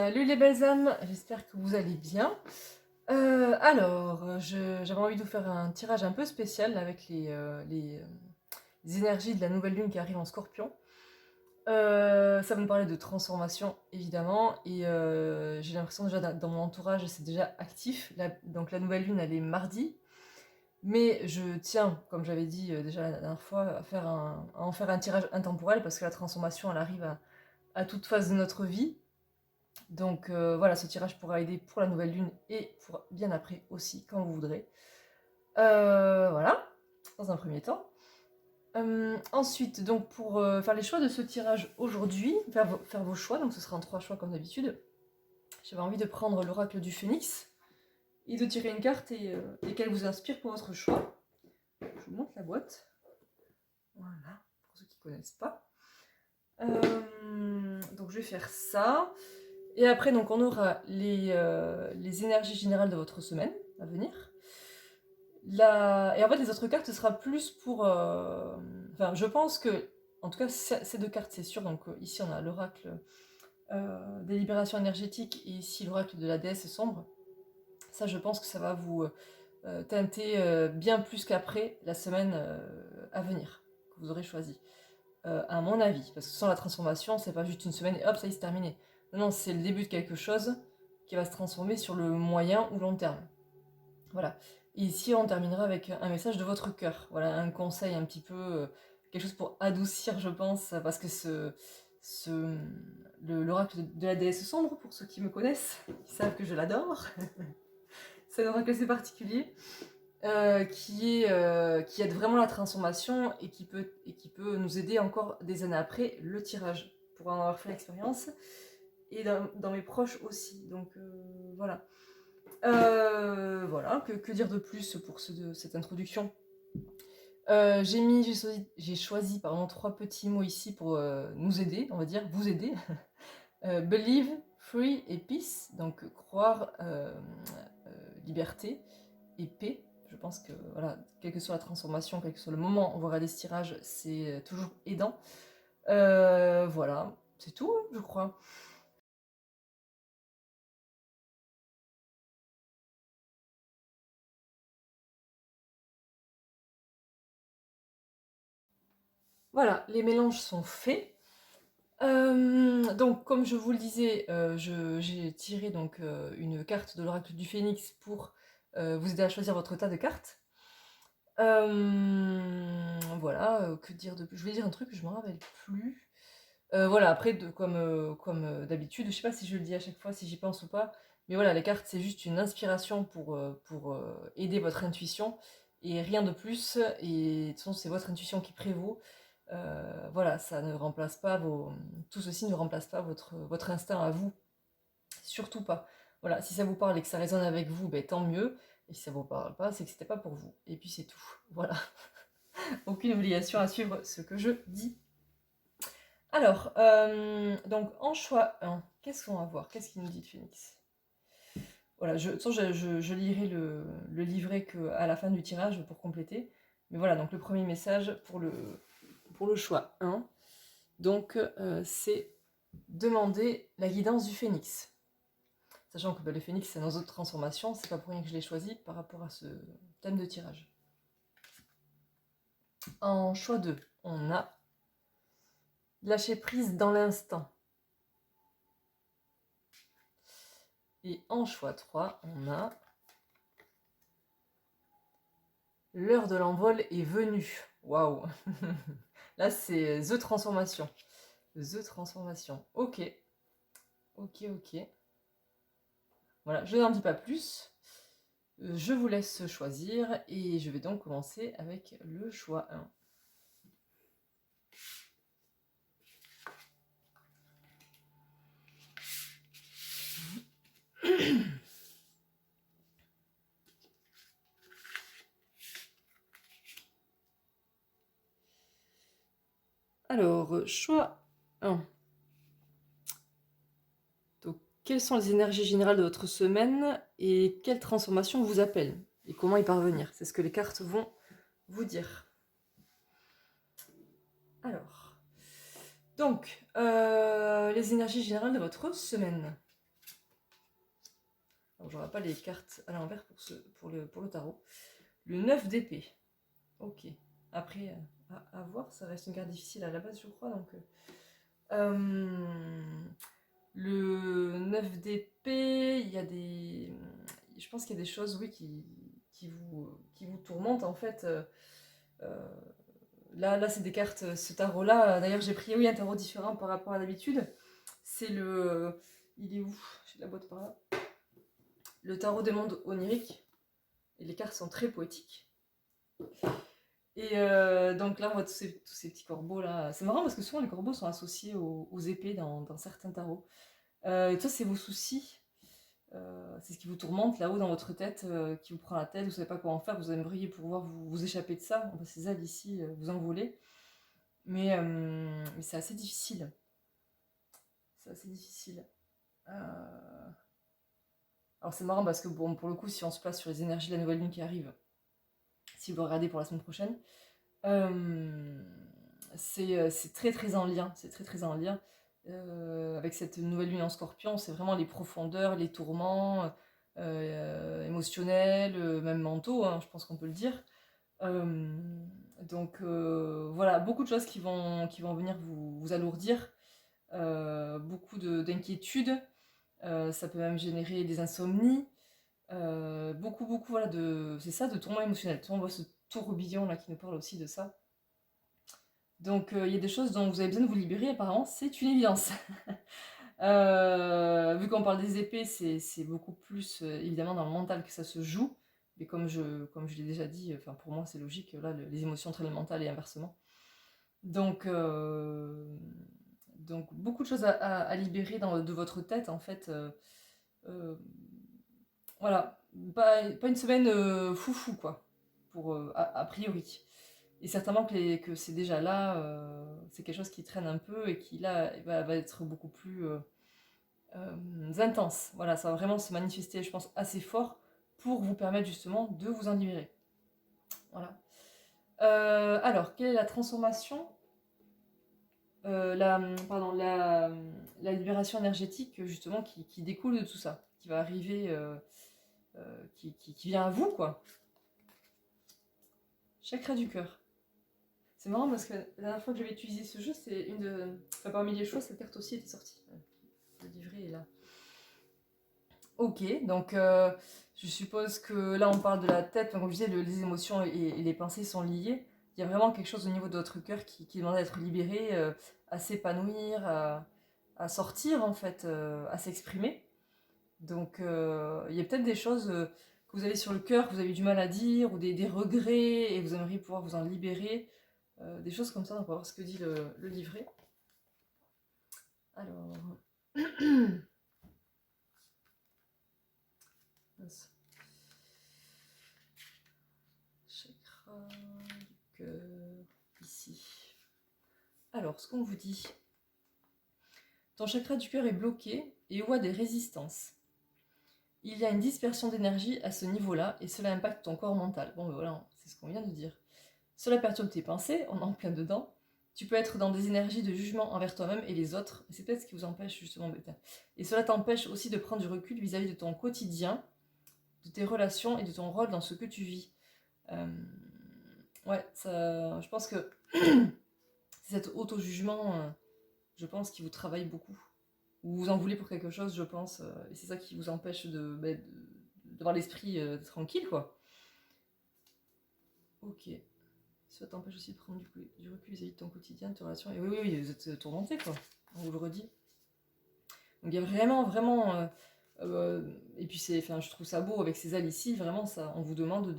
Salut les belles âmes, j'espère que vous allez bien. J'avais envie de vous faire un tirage un peu spécial avec les énergies de la nouvelle lune qui arrive en Scorpion. Ça va me parler de transformation évidemment et j'ai l'impression déjà dans mon entourage c'est déjà actif. Donc la nouvelle lune elle est mardi, mais je tiens, comme j'avais dit déjà la dernière fois, à en faire un tirage intemporel parce que la transformation elle arrive à toute phase de notre vie. Donc voilà, ce tirage pourra aider pour la nouvelle lune et pour bien après aussi, quand vous voudrez. Voilà, dans un premier temps. Ensuite, donc pour faire les choix de ce tirage aujourd'hui, faire vos choix, donc ce sera en 3 choix comme d'habitude, j'avais envie de prendre l'oracle du phénix et de tirer une carte et qu'elle vous inspire pour votre choix. Je vous montre la boîte. Voilà, pour ceux qui ne connaissent pas. Donc je vais faire ça. Et après, donc, on aura les énergies générales de votre semaine à venir. Et en fait, les autres cartes, ce sera plus pour... Enfin, je pense que, en tout cas, ces deux cartes, c'est sûr. Donc ici, on a l'oracle des libérations énergétiques et ici, l'oracle de la déesse sombre. Ça, je pense que ça va vous teinter bien plus qu'après la semaine à venir, que vous aurez choisi. À mon avis. Parce que sans la transformation, c'est pas juste une semaine et hop, ça y est, c'est terminé. Non, non, c'est le début de quelque chose qui va se transformer sur le moyen ou long terme. Voilà. Et ici, on terminera avec un message de votre cœur. Voilà, un conseil un petit peu, quelque chose pour adoucir, je pense, parce que l'oracle de la déesse sombre, pour ceux qui me connaissent, qui savent que je l'adore, c'est un oracle assez particulier. Qui aide vraiment la transformation et qui peut nous aider encore des années après le tirage, pour en avoir fait l'expérience, et dans mes proches aussi. Donc voilà. Voilà, que dire de plus pour cette introduction. J'ai choisi pardon, 3 petits mots ici pour nous aider, on va dire, vous aider. Believe, free et peace, donc croire, liberté et paix. Je pense que voilà, quelle que soit la transformation, quel que soit le moment où on va regarder ce tirage, c'est toujours aidant. Voilà, c'est tout, hein, je crois. Voilà, les mélanges sont faits. Donc, comme je vous le disais, j'ai tiré donc une carte de l'oracle du phénix pour vous aider à choisir votre tas de cartes. Voilà, que dire de plus? Je voulais dire un truc, je ne me rappelle plus. Voilà, après, comme d'habitude, je sais pas si je le dis à chaque fois, si j'y pense ou pas, mais voilà, les cartes, c'est juste une inspiration pour aider votre intuition, et rien de plus, et de toute façon, c'est votre intuition qui prévaut. Voilà, ça ne remplace pas tout ceci ne remplace pas votre instinct à vous, surtout pas. Voilà, si ça vous parle et que ça résonne avec vous, ben, tant mieux, et si ça vous parle pas, c'est que c'était pas pour vous, et puis c'est tout. Voilà, aucune obligation à suivre ce que je dis. Alors, donc en choix 1, qu'est-ce qu'on va voir? Qu'est-ce qu'il nous dit le Phénix? Voilà, de toute façon, je lirai le livret à la fin du tirage pour compléter. Mais voilà, donc le premier message pour le choix 1, donc c'est demander la guidance du Phénix. Sachant que le Phénix, c'est nos autres transformations, c'est pas pour rien que je l'ai choisi par rapport à ce thème de tirage. En choix 2, on a lâcher prise dans l'instant. Et en choix 3, on a l'heure de l'envol est venue. Waouh. Là, c'est The Transformation. The Transformation. Ok. Ok, ok. Voilà, je n'en dis pas plus. Je vous laisse choisir et je vais donc commencer avec le choix 1. Alors, choix 1. Donc, quelles sont les énergies générales de votre semaine et quelle transformation vous appelle et comment y parvenir? C'est ce que les cartes vont vous dire. Alors, donc, les énergies générales de votre semaine. bon, j'aurai pas les cartes à l'envers pour le tarot. Le 9 d'épée. Ok. Après, à voir, ça reste une carte difficile à la base, je crois. Donc, le 9 d'épée, il y a des... Je pense qu'il y a des choses, oui, qui vous tourmentent, en fait. Là, c'est des cartes, ce tarot-là. D'ailleurs, j'ai pris, oui, un tarot différent par rapport à d'habitude. C'est le... Il est où? J'ai la boîte par là. Le tarot des mondes oniriques. Et les cartes sont très poétiques. Et donc là, on voit tous ces petits corbeaux là. C'est marrant parce que souvent les corbeaux sont associés aux épées dans certains tarots. Et ça, c'est vos soucis. C'est ce qui vous tourmente là-haut dans votre tête, qui vous prend la tête, vous savez pas comment faire, vous aimeriez pouvoir vous échapper de ça. Enfin, ces ailes ici, vous envoler. Mais c'est assez difficile. C'est assez difficile. Alors c'est marrant parce que bon, pour le coup, si on se place sur les énergies de la nouvelle lune qui arrive, si vous le regardez pour la semaine prochaine, c'est très très en lien, c'est très très en lien avec cette nouvelle lune en Scorpion. C'est vraiment les profondeurs, les tourments émotionnels, même mentaux, hein, je pense qu'on peut le dire. Donc voilà, beaucoup de choses qui vont venir vous alourdir, beaucoup d'inquiétudes. Ça peut même générer des insomnies. Beaucoup voilà, c'est ça, de tourments émotionnels. On voit ce tourbillon là qui nous parle aussi de ça. Donc il y a des choses dont vous avez besoin de vous libérer, apparemment, c'est une évidence. Vu qu'on parle des épées, c'est beaucoup plus évidemment dans le mental que ça se joue. Mais comme je l'ai déjà dit, enfin, pour moi c'est logique, là les émotions entraînent le mental et inversement. Donc beaucoup de choses à libérer de votre tête en fait. Voilà, pas une semaine foufou quoi, pour, a priori. Et certainement que c'est déjà là, c'est quelque chose qui traîne un peu et qui là va être beaucoup plus intense. Voilà, ça va vraiment se manifester, je pense, assez fort pour vous permettre justement de vous en libérer. Voilà. Alors, quelle est la transformation la libération énergétique justement qui découle de tout ça, qui va arriver, qui vient à vous, quoi. Chakra du cœur. C'est marrant parce que la dernière fois que j'avais utilisé ce jeu, c'est une de... Enfin, parmi les choses, cette carte aussi était sortie. Le livret est là. Ok, donc je suppose que là on parle de la tête, comme je disais, les émotions et les pensées sont liées. Il y a vraiment quelque chose au niveau de votre cœur qui demande à être libéré, à s'épanouir, à sortir en fait, à s'exprimer. Donc il y a peut-être des choses que vous avez sur le cœur, que vous avez du mal à dire, ou des regrets, et vous aimeriez pouvoir vous en libérer. Des choses comme ça, on va voir ce que dit le livret. Alors... Chakra du cœur, ici. Alors, ce qu'on vous dit. Ton chakra du cœur est bloqué et voit des résistances. Il y a une dispersion d'énergie à ce niveau-là et cela impacte ton corps mental. Bon, ben voilà, c'est ce qu'on vient de dire. Cela perturbe tes pensées, on est en plein dedans. Tu peux être dans des énergies de jugement envers toi-même et les autres. C'est peut-être ce qui vous empêche justement. Et cela t'empêche aussi de prendre du recul vis-à-vis de ton quotidien, de tes relations et de ton rôle dans ce que tu vis. Ouais, ça, je pense que cet auto-jugement, je pense qu'il vous travaille beaucoup. Ou vous en voulez pour quelque chose, je pense. Et c'est ça qui vous empêche d'avoir l'esprit tranquille, quoi. Ok. Ça t'empêche aussi de prendre du recul vis-à-vis de ton quotidien, de tes relations. Et oui, vous êtes tourmenté, quoi. On vous le redit. Donc il y a vraiment... et puis je trouve ça beau avec ces ailes ici, vraiment, ça, on vous demande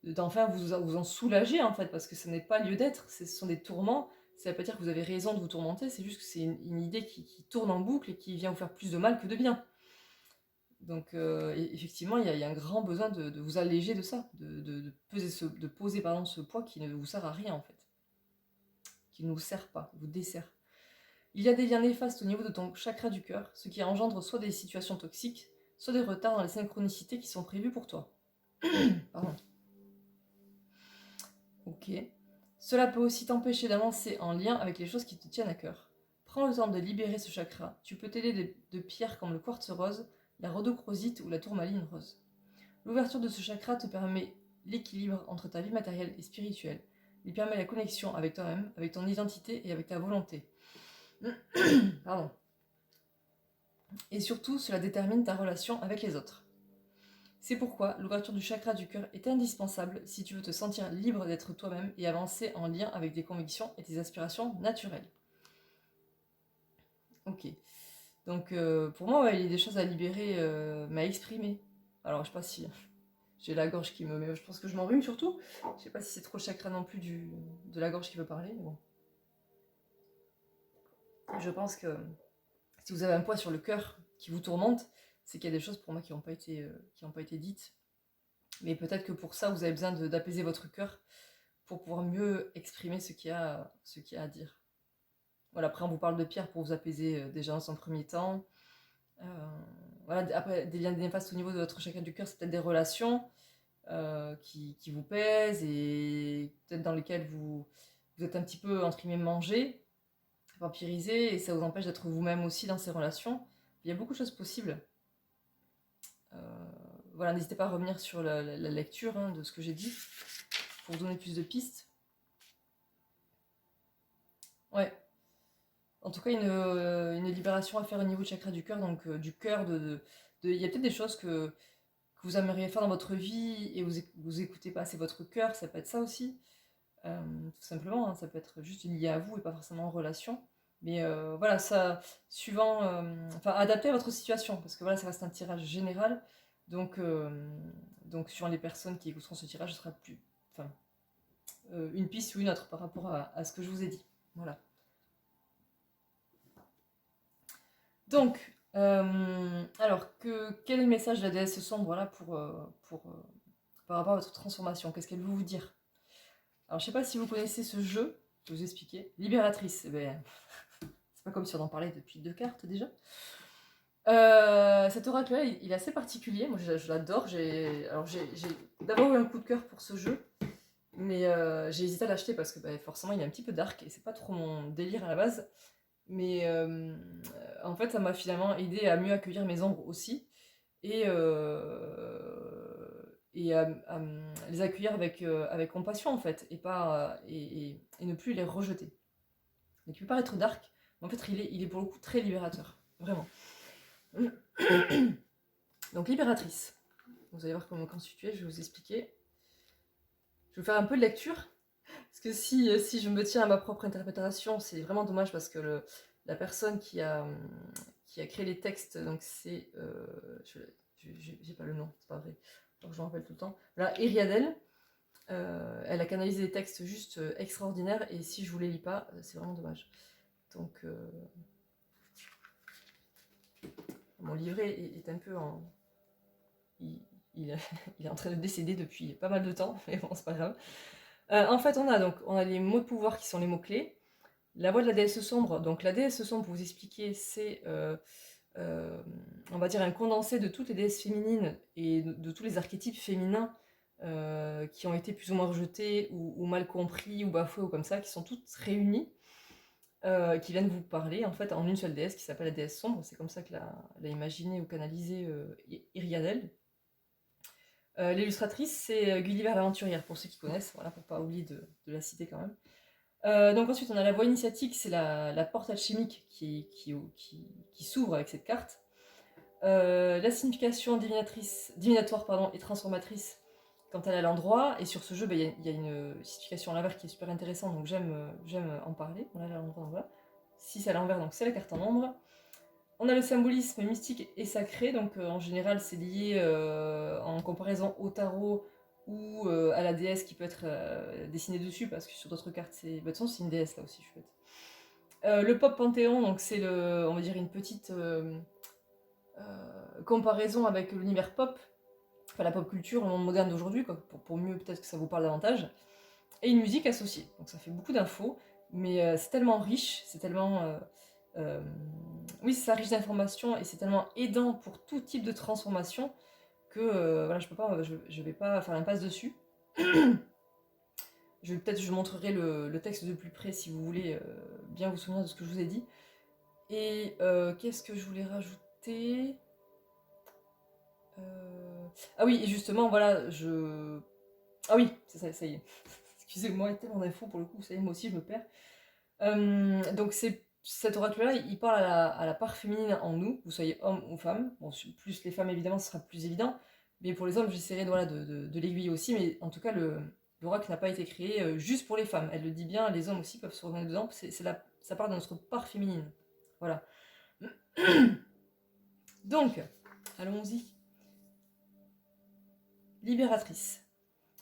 d'enfin vous en soulager, en fait, parce que ce n'est pas lieu d'être, ce sont des tourments. Ça ne veut pas dire que vous avez raison de vous tourmenter, c'est juste que c'est une idée qui tourne en boucle et qui vient vous faire plus de mal que de bien. Donc effectivement, il y a un grand besoin de vous alléger de ça, de poser ce poids qui ne vous sert à rien, en fait. Qui ne vous sert pas, vous dessert. Il y a des liens néfastes au niveau de ton chakra du cœur, ce qui engendre soit des situations toxiques, soit des retards dans les synchronicités qui sont prévus pour toi. Pardon. Ok. Cela peut aussi t'empêcher d'avancer en lien avec les choses qui te tiennent à cœur. Prends le temps de libérer ce chakra. Tu peux t'aider de pierres comme le quartz rose, la rhodochrosite ou la tourmaline rose. L'ouverture de ce chakra te permet l'équilibre entre ta vie matérielle et spirituelle. Il permet la connexion avec toi-même, avec ton identité et avec ta volonté. Pardon. Et surtout, cela détermine ta relation avec les autres. C'est pourquoi l'ouverture du chakra du cœur est indispensable si tu veux te sentir libre d'être toi-même et avancer en lien avec tes convictions et tes aspirations naturelles. Ok. Donc pour moi, ouais, il y a des choses à libérer, mais à exprimer. Alors je sais pas si j'ai la gorge qui me... Mais je pense que je m'enrhume surtout. Je sais pas si c'est trop le chakra non plus de la gorge qui veut parler. Mais bon. Je pense que si vous avez un poids sur le cœur qui vous tourmente, c'est qu'il y a des choses pour moi qui n'ont pas été dites. Mais peut-être que pour ça, vous avez besoin d'apaiser votre cœur pour pouvoir mieux exprimer ce qu'il y a à dire. Voilà, après on vous parle de pierre pour vous apaiser déjà dans un premier temps. Voilà, après des liens néfastes au niveau de votre chakra du cœur, c'est peut-être des relations qui vous pèsent et peut-être dans lesquelles vous êtes un petit peu entre guillemets mangé, vampirisé, et ça vous empêche d'être vous-même aussi dans ces relations. Il y a beaucoup de choses possibles. Voilà, n'hésitez pas à revenir sur la lecture de ce que j'ai dit pour vous donner plus de pistes. Ouais. En tout cas, une libération à faire au niveau du chakra du cœur, donc du cœur, il y a peut-être des choses que vous aimeriez faire dans votre vie et vous écoutez pas assez votre cœur, ça peut être ça aussi. Tout simplement, hein, ça peut être juste lié à vous et pas forcément en relation. Mais voilà, ça, suivant, enfin, adapté à votre situation, parce que voilà, ça reste un tirage général. Donc, sur les personnes qui écouteront ce tirage, ce sera plus, enfin, une piste ou une autre par rapport à ce que je vous ai dit. Voilà. Donc, alors, quel est le message de la déesse sombre voilà, par rapport à votre transformation? Qu'est-ce qu'elle veut vous dire? Alors, je sais pas si vous connaissez ce jeu, je vais vous expliquer. Libératrice, eh ben, c'est pas comme si on en parlait depuis 2 cartes déjà. Cet oracle-là, il est assez particulier, moi je l'adore. J'ai d'abord eu un coup de cœur pour ce jeu, mais j'ai hésité à l'acheter parce que forcément il est un petit peu dark et c'est pas trop mon délire à la base. Mais en fait, ça m'a finalement aidé à mieux accueillir mes ombres aussi et, à les accueillir avec compassion en fait et, pas, et ne plus les rejeter. Donc il peut paraître dark, mais en fait il est pour le coup très libérateur, vraiment. Donc libératrice. Vous allez voir comment constituer, je vais vous expliquer. Je vais faire un peu de lecture, parce que si je me tiens à ma propre interprétation, c'est vraiment dommage parce que la personne qui a créé les textes, donc c'est... j'ai pas le nom, c'est pas vrai, donc je m'en rappelle tout le temps. Voilà, Eriadel, elle a canalisé des textes juste extraordinaires, et si je vous les lis pas, c'est vraiment dommage. Donc, mon livret est un peu en... Il est en train de décéder depuis pas mal de temps, mais bon, c'est pas grave. En fait, on a les mots de pouvoir qui sont les mots-clés. La voix de la déesse sombre. Donc, la déesse sombre, pour vous expliquer, c'est, on va dire, un condensé de toutes les déesses féminines et de tous les archétypes féminins qui ont été plus ou moins rejetés ou mal compris ou bafoués ou comme ça, qui sont toutes réunies, qui viennent vous parler en fait en une seule déesse qui s'appelle la déesse sombre. C'est comme ça que l'a imaginé ou canalisé Iriadel. L'illustratrice, c'est Gulliver l'aventurière, pour ceux qui connaissent, voilà, pour pas oublier de la citer quand même. Donc ensuite, on a la voie initiatique, c'est la porte alchimique qui s'ouvre avec cette carte. La signification divinatoire et transformatrice quand elle est à l'endroit. Et sur ce jeu, il y a une signification à l'envers qui est super intéressante, donc j'aime en parler. Voilà, à l'endroit, voilà. Si c'est à l'envers, donc c'est la carte en ombre. On a le symbolisme mystique et sacré, donc en général c'est lié en comparaison au tarot ou à la déesse qui peut être dessinée dessus, parce que sur d'autres cartes c'est... Bah, de toute façon c'est une déesse là aussi, je suis bête. Le pop panthéon, donc c'est on va dire une petite comparaison avec l'univers pop, enfin la pop culture, le monde moderne d'aujourd'hui, pour mieux peut-être que ça vous parle davantage. Et une musique associée, donc ça fait beaucoup d'infos, mais c'est tellement riche, c'est tellement... oui, c'est ça, riche d'informations et c'est tellement aidant pour tout type de transformation que voilà, je vais pas faire l'impasse dessus. Je vous montrerai le texte de plus près si vous voulez bien vous souvenir de ce que je vous ai dit. Et qu'est-ce que je voulais rajouter? Ah oui, et justement, voilà, Ah oui, ça y est. Excusez-moi, il y a tellement d'infos pour le coup, ça y est, moi aussi je me perds. Donc cet oracle-là, il parle à la part féminine en nous, que vous soyez homme ou femme. Bon, plus les femmes, évidemment, ce sera plus évident. Mais pour les hommes, j'essaierai voilà, de l'aiguiller aussi. Mais en tout cas, l'oracle n'a pas été créé juste pour les femmes. Elle le dit bien, les hommes aussi peuvent se reconnaître dedans. Ça parle de notre part féminine. Voilà. Donc, allons-y. Libératrice.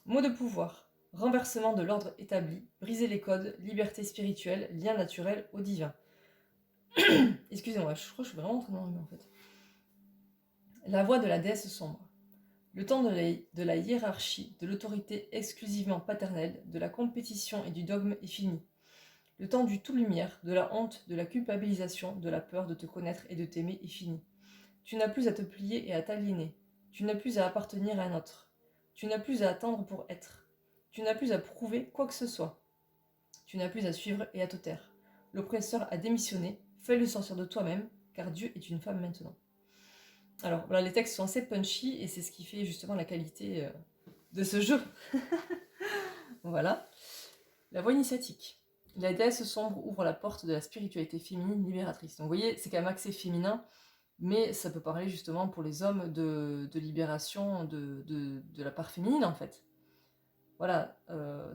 Mot de pouvoir. Renversement de l'ordre établi, briser les codes, liberté spirituelle, lien naturel au divin. Excusez-moi, je crois que je suis vraiment en train d'enrhumer en fait. La voix de la déesse sombre. Le temps de la hiérarchie, de l'autorité exclusivement paternelle, de la compétition et du dogme est fini. Le temps du tout-lumière, de la honte, de la culpabilisation, de la peur de te connaître et de t'aimer est fini. Tu n'as plus à te plier et à t'aliéner. Tu n'as plus à appartenir à un autre. Tu n'as plus à attendre pour être. Tu n'as plus à prouver quoi que ce soit. Tu n'as plus à suivre et à te taire. L'oppresseur a démissionné, fais-le sortir de toi-même, car Dieu est une femme maintenant. Alors voilà, les textes sont assez punchy et c'est ce qui fait justement la qualité de ce jeu. Voilà. La voie initiatique. La déesse sombre ouvre la porte de la spiritualité féminine libératrice. Donc vous voyez, c'est quand même axé féminin, mais ça peut parler justement pour les hommes de libération de la part féminine en fait. Voilà,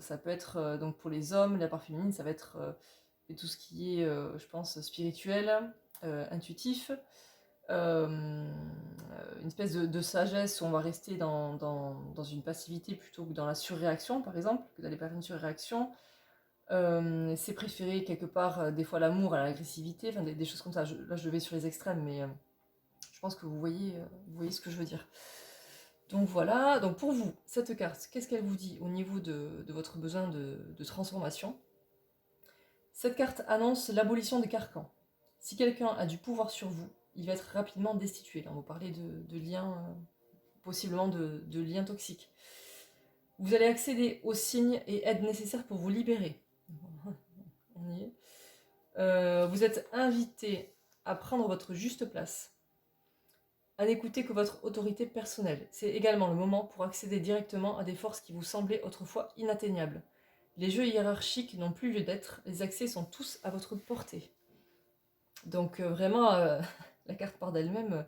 ça peut être donc pour les hommes, la part féminine, ça va être tout ce qui est, je pense, spirituel, intuitif, une espèce de sagesse où on va rester dans une passivité plutôt que dans la surréaction, par exemple, que d'aller vers une surréaction. C'est préférer quelque part des fois l'amour à l'agressivité, enfin des choses comme ça. Là, je vais sur les extrêmes, mais je pense que vous voyez ce que je veux dire. Donc voilà, donc pour vous, cette carte, qu'est-ce qu'elle vous dit au niveau de votre besoin de transformation? Cette carte annonce l'abolition des carcans. Si quelqu'un a du pouvoir sur vous, il va être rapidement destitué. Là, on va parler de liens, possiblement de liens toxiques. Vous allez accéder aux signes et aides nécessaires pour vous libérer. On y est. Vous êtes invité à prendre votre juste place, à n'écouter que votre autorité personnelle. C'est également le moment pour accéder directement à des forces qui vous semblaient autrefois inatteignables. Les jeux hiérarchiques n'ont plus lieu d'être, les accès sont tous à votre portée. Donc vraiment, la carte part d'elle-même,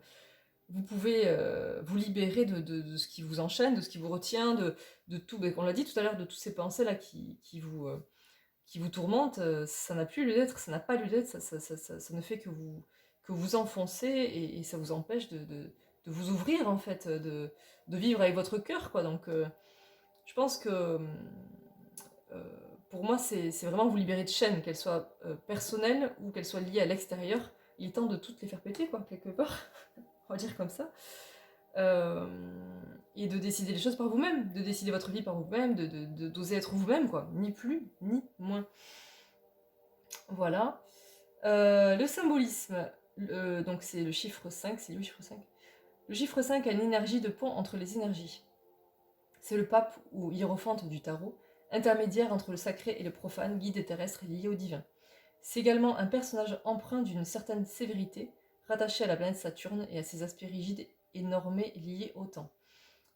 vous pouvez vous libérer de ce qui vous enchaîne, de ce qui vous retient, de tout, on l'a dit tout à l'heure, de toutes ces pensées-là qui vous tourmentent, ça n'a plus lieu d'être, ça n'a pas lieu d'être, ça ne fait que vous enfoncer et ça vous empêche de vous ouvrir en fait, de vivre avec votre cœur, quoi. Donc je pense que euh, pour moi, c'est vraiment vous libérer de chaînes, qu'elles soient personnelles ou qu'elles soient liées à l'extérieur. Il est temps de toutes les faire péter, quoi, quelque part. On va dire comme ça. Euh, et de décider les choses par vous-même, de décider votre vie par vous-même, d'oser être vous-même, quoi. Ni plus, ni moins. Voilà. Le symbolisme, donc c'est le chiffre 5, c'est le chiffre 5. Le chiffre 5 a une énergie de pont entre les énergies. C'est le pape ou hiérophante du tarot, intermédiaire entre le sacré et le profane, guide terrestre lié au divin. C'est également un personnage empreint d'une certaine sévérité, rattaché à la planète Saturne et à ses aspects rigides et normés liés au temps.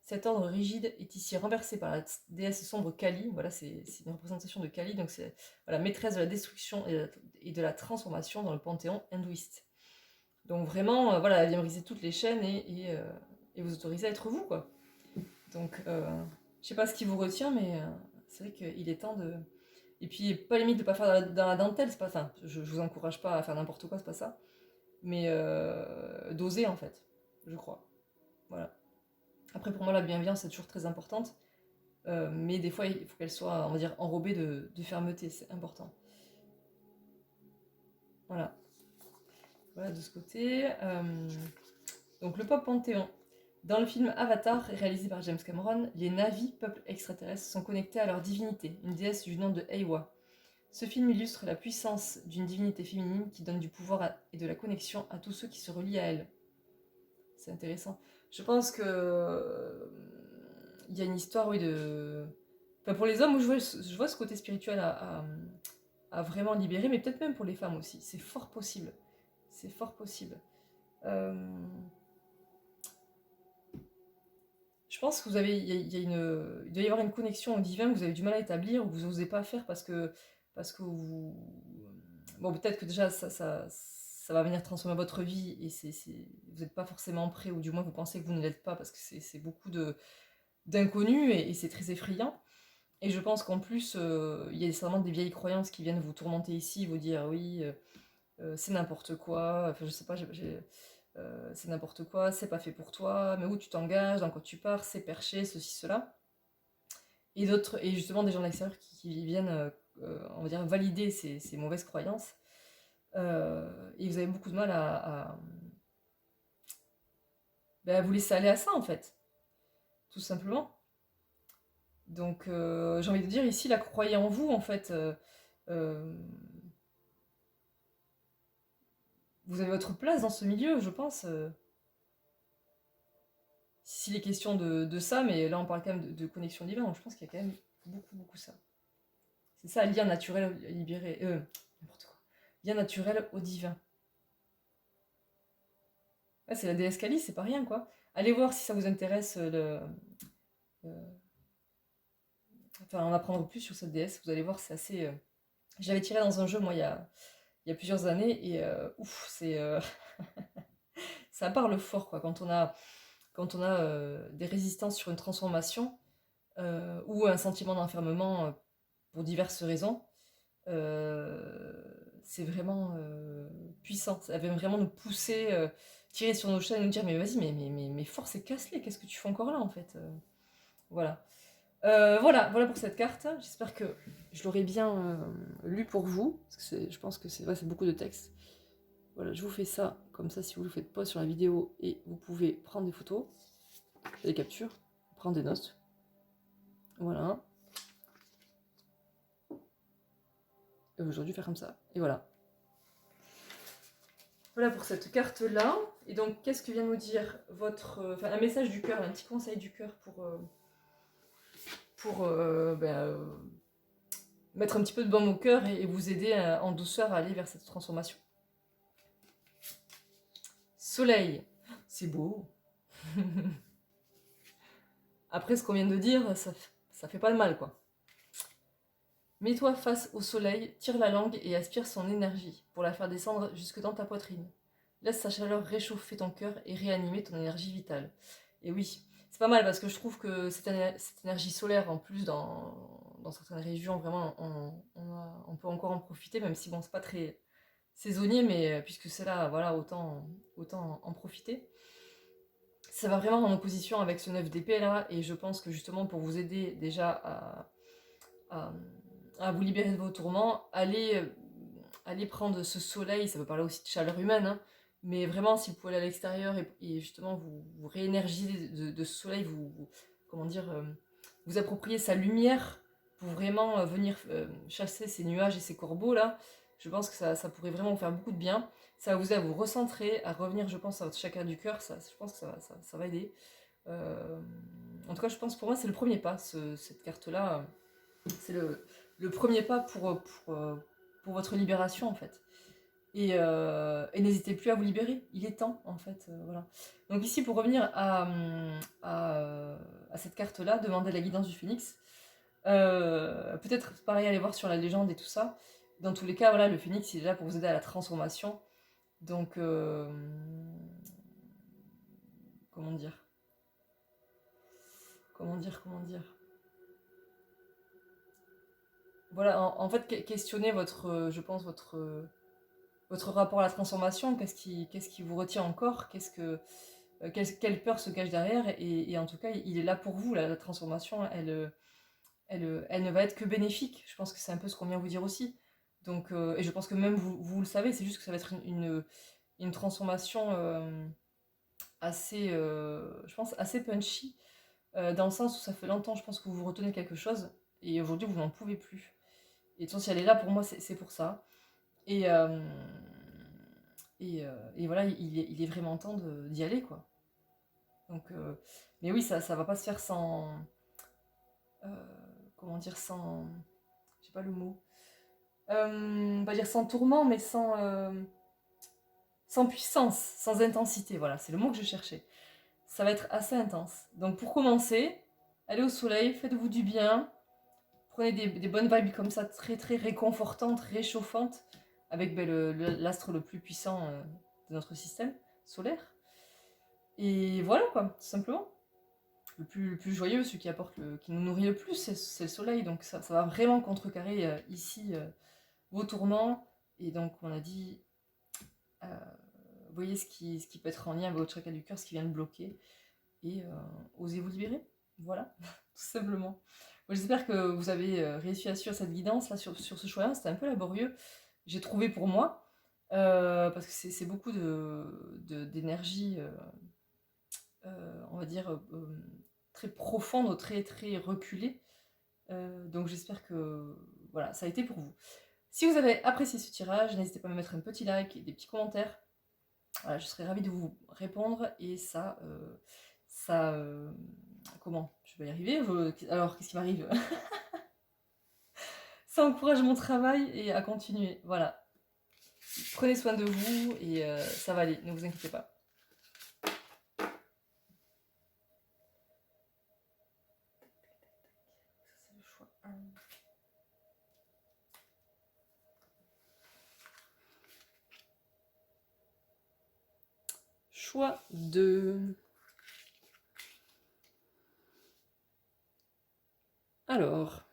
Cet ordre rigide est ici renversé par la déesse sombre Kali. Voilà, c'est une représentation de Kali, donc c'est voilà, maîtresse de la destruction et de la transformation dans le panthéon hindouiste. Donc vraiment, voilà, elle vient briser toutes les chaînes et vous autoriser à être vous, quoi. Donc, je sais pas ce qui vous retient, mais c'est vrai qu'il est temps de... Et puis, pas limite de pas faire dans la dentelle, c'est pas ça. Je vous encourage pas à faire n'importe quoi, c'est pas ça. Mais d'oser, en fait, je crois. Voilà. Après, pour moi, la bienveillance est toujours très importante. Mais des fois, il faut qu'elle soit, on va dire, enrobée de fermeté, c'est important. Voilà. Voilà de ce côté. Donc, le pop panthéon. Dans le film Avatar, réalisé par James Cameron, les Na'vi, peuple extraterrestre, sont connectés à leur divinité, une déesse du nom de Eywa. Ce film illustre la puissance d'une divinité féminine qui donne du pouvoir et de la connexion à tous ceux qui se relient à elle. C'est intéressant. Je pense que il y a une histoire, oui, de... Enfin, pour les hommes, je vois ce côté spirituel à vraiment libérer, mais peut-être même pour les femmes aussi. C'est fort possible. C'est fort possible. Euh, Je pense que vous avez, il doit y avoir une connexion au divin que vous avez du mal à établir ou que vous n'osez pas faire parce que vous, bon, peut-être que déjà ça va venir transformer votre vie et vous n'êtes pas forcément prêt ou du moins vous pensez que vous ne l'êtes pas parce que c'est beaucoup d'inconnus et c'est très effrayant. Et je pense qu'en plus, il y a certainement des vieilles croyances qui viennent vous tourmenter ici, vous dire oui, c'est n'importe quoi, enfin je sais pas, c'est n'importe quoi, c'est pas fait pour toi, mais où tu t'engages, dans quoi tu pars, c'est perché, ceci, cela. Et d'autres, et justement des gens de l'extérieur qui viennent, on va dire, valider ces mauvaises croyances. Et vous avez beaucoup de mal ben, à vous laisser aller à ça, en fait, tout simplement. Donc, j'ai envie de dire ici, la croyez en vous, en fait. Euh, vous avez votre place dans ce milieu, je pense. S'il est question de ça, mais là on parle quand même de connexion divine, donc je pense qu'il y a quand même beaucoup, beaucoup ça. C'est ça, lien naturel libéré. N'importe quoi. Lien naturel au divin. Ouais, c'est la déesse Kali, c'est pas rien quoi. Allez voir si ça vous intéresse euh, enfin, en apprendre plus sur cette déesse. Vous allez voir, c'est assez. J'avais tiré dans un jeu, moi, il y a plusieurs années, et ouf, ça parle fort quoi. Quand on a des résistances sur une transformation ou un sentiment d'enfermement pour diverses raisons, euh, c'est vraiment puissant. Ça va vraiment nous pousser, tirer sur nos chaînes et nous dire mais vas-y, mais force et casse-les, qu'est-ce que tu fais encore là en fait. Voilà. Voilà pour cette carte. J'espère que je l'aurai bien lu pour vous, parce que je pense que c'est beaucoup de texte. Voilà, je vous fais ça, comme ça si vous faites pause sur la vidéo et vous pouvez prendre des photos, des captures, prendre des notes. Voilà. J'aurais dû faire comme ça. Et voilà. Voilà pour cette carte-là. Et donc, qu'est-ce que vient nous dire un message du cœur, un petit conseil du cœur pour mettre un petit peu de baume au cœur et vous aider en douceur à aller vers cette transformation. Soleil, c'est beau. Après ce qu'on vient de dire, ça fait pas de mal, quoi. Mets-toi face au soleil, tire la langue et aspire son énergie pour la faire descendre jusque dans ta poitrine. Laisse sa chaleur réchauffer ton cœur et réanimer ton énergie vitale. Et oui, c'est pas mal parce que je trouve que cette énergie solaire, en plus, dans certaines régions, vraiment, on peut encore en profiter, même si bon, c'est pas très saisonnier, mais puisque c'est là, voilà, autant en profiter. Ça va vraiment en opposition avec ce 9 d'épée là, et je pense que justement pour vous aider déjà à, à vous libérer de vos tourments, allez prendre ce soleil, ça peut parler aussi de chaleur humaine, hein, mais vraiment si vous pouvez aller à l'extérieur et justement vous réénergiser de ce soleil, comment dire, vous approprier sa lumière pour vraiment venir chasser ces nuages et ces corbeaux là, je pense que ça pourrait vraiment vous faire beaucoup de bien. Ça va vous aider à vous recentrer, à revenir, je pense, à votre chakra du cœur, je pense que ça va aider. En tout cas, je pense pour moi, c'est le premier pas, cette carte-là. C'est le premier pas pour votre libération, en fait. Et n'hésitez plus à vous libérer, il est temps, en fait. Voilà. Donc ici, pour revenir à cette carte-là, demandez la guidance du phénix. Peut-être, pareil, aller voir sur la légende et tout ça. Dans tous les cas, voilà, le phénix, il est là pour vous aider à la transformation. Donc, comment dire Comment dire Voilà, en fait, questionnez je pense, votre rapport à la transformation. Qu'est-ce qui vous retient encore quelle peur se cache derrière et en tout cas, il est là pour vous. La transformation, elle ne va être que bénéfique. Je pense que c'est un peu ce qu'on vient vous dire aussi. Donc, et je pense que même vous le savez, c'est juste que ça va être une transformation assez, je pense, assez punchy, dans le sens où ça fait longtemps, je pense, que vous vous retenez quelque chose, et aujourd'hui, vous n'en pouvez plus. Et de toute façon, si elle est là, pour moi, c'est pour ça. Et, et voilà, il est vraiment temps d'y aller, quoi. Donc, mais oui, ça va pas se faire sans... euh, comment dire, sans... J'ai pas le mot. Pas dire sans tourment, mais sans puissance, sans intensité, voilà, c'est le mot que je cherchais. ça va être assez intense. Donc pour commencer, allez au soleil, faites-vous du bien, prenez des bonnes vibes comme ça, très très réconfortantes, réchauffantes, avec l'astre le plus puissant de notre système solaire. Et voilà quoi, tout simplement. Le plus joyeux, celui qui apporte qui nous nourrit le plus, c'est le soleil. Donc ça va vraiment contrecarrer ici vos tourments. Et donc on a dit, voyez ce qui peut être en lien avec votre chakra du cœur, ce qui vient le bloquer. Et osez vous libérer. Voilà, tout simplement. Moi, j'espère que vous avez réussi à suivre cette guidance là sur ce choix-là. C'était un peu laborieux, j'ai trouvé pour moi, parce que c'est beaucoup d'énergie, on va dire, très profonde, très, très reculée. Donc j'espère que voilà, ça a été pour vous. Si vous avez apprécié ce tirage, n'hésitez pas à me mettre un petit like et des petits commentaires. Voilà, je serais ravie de vous répondre et ça comment je vais y arriver alors qu'est-ce qui m'arrive? Ça encourage mon travail et à continuer. Voilà. Prenez soin de vous et ça va aller, ne vous inquiétez pas. Ça, c'est le choix 1. Choix 2. Alors,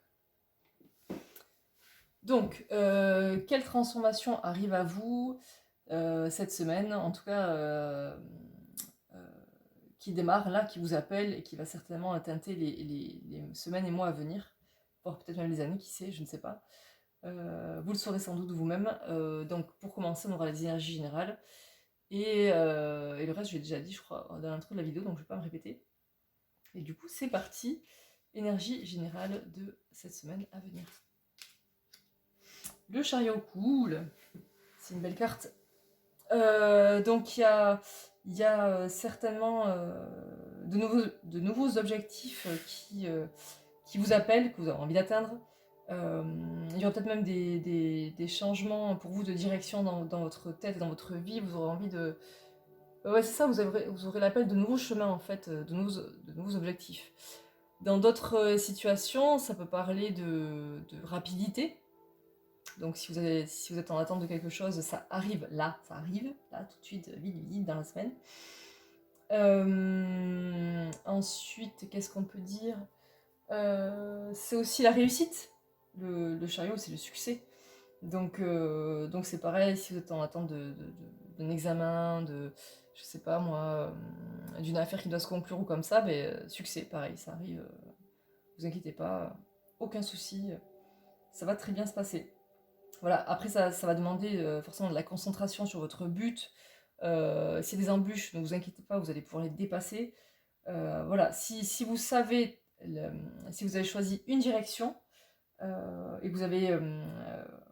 donc, quelle transformation arrive à vous cette semaine, en tout cas, qui démarre là, qui vous appelle et qui va certainement teinter les semaines et mois à venir, voire peut-être même les années, qui sait, je ne sais pas. Vous le saurez sans doute vous-même. Donc, pour commencer, on aura les énergies générales. Et le reste, je l'ai déjà dit, je crois, dans l'intro de la vidéo, donc je ne vais pas me répéter. Et du coup, c'est parti. Énergie générale de cette semaine à venir. Le chariot, cool. C'est une belle carte. Donc, il y a certainement de nouveaux objectifs qui vous appellent, que vous avez envie d'atteindre. Il y aura peut-être même des changements pour vous de direction dans votre tête, dans votre vie. Vous aurez envie de... Ouais, c'est ça, vous aurez l'appel de nouveaux chemins, en fait, de nouveaux objectifs. Dans d'autres situations, ça peut parler de rapidité. Donc si vous êtes en attente de quelque chose, ça arrive là, tout de suite, vite, dans la semaine. Ensuite, qu'est-ce qu'on peut dire? C'est aussi la réussite. Le chariot, c'est le succès. Donc c'est pareil, si vous êtes en attente d'un examen, je sais pas moi, d'une affaire qui doit se conclure ou comme ça, succès, pareil, ça arrive, vous inquiétez pas, aucun souci, ça va très bien se passer. Voilà, après ça va demander forcément de la concentration sur votre but. S'il y a des embûches, ne vous inquiétez pas, vous allez pouvoir les dépasser. Voilà, si vous savez, si vous avez choisi une direction, et que vous avez,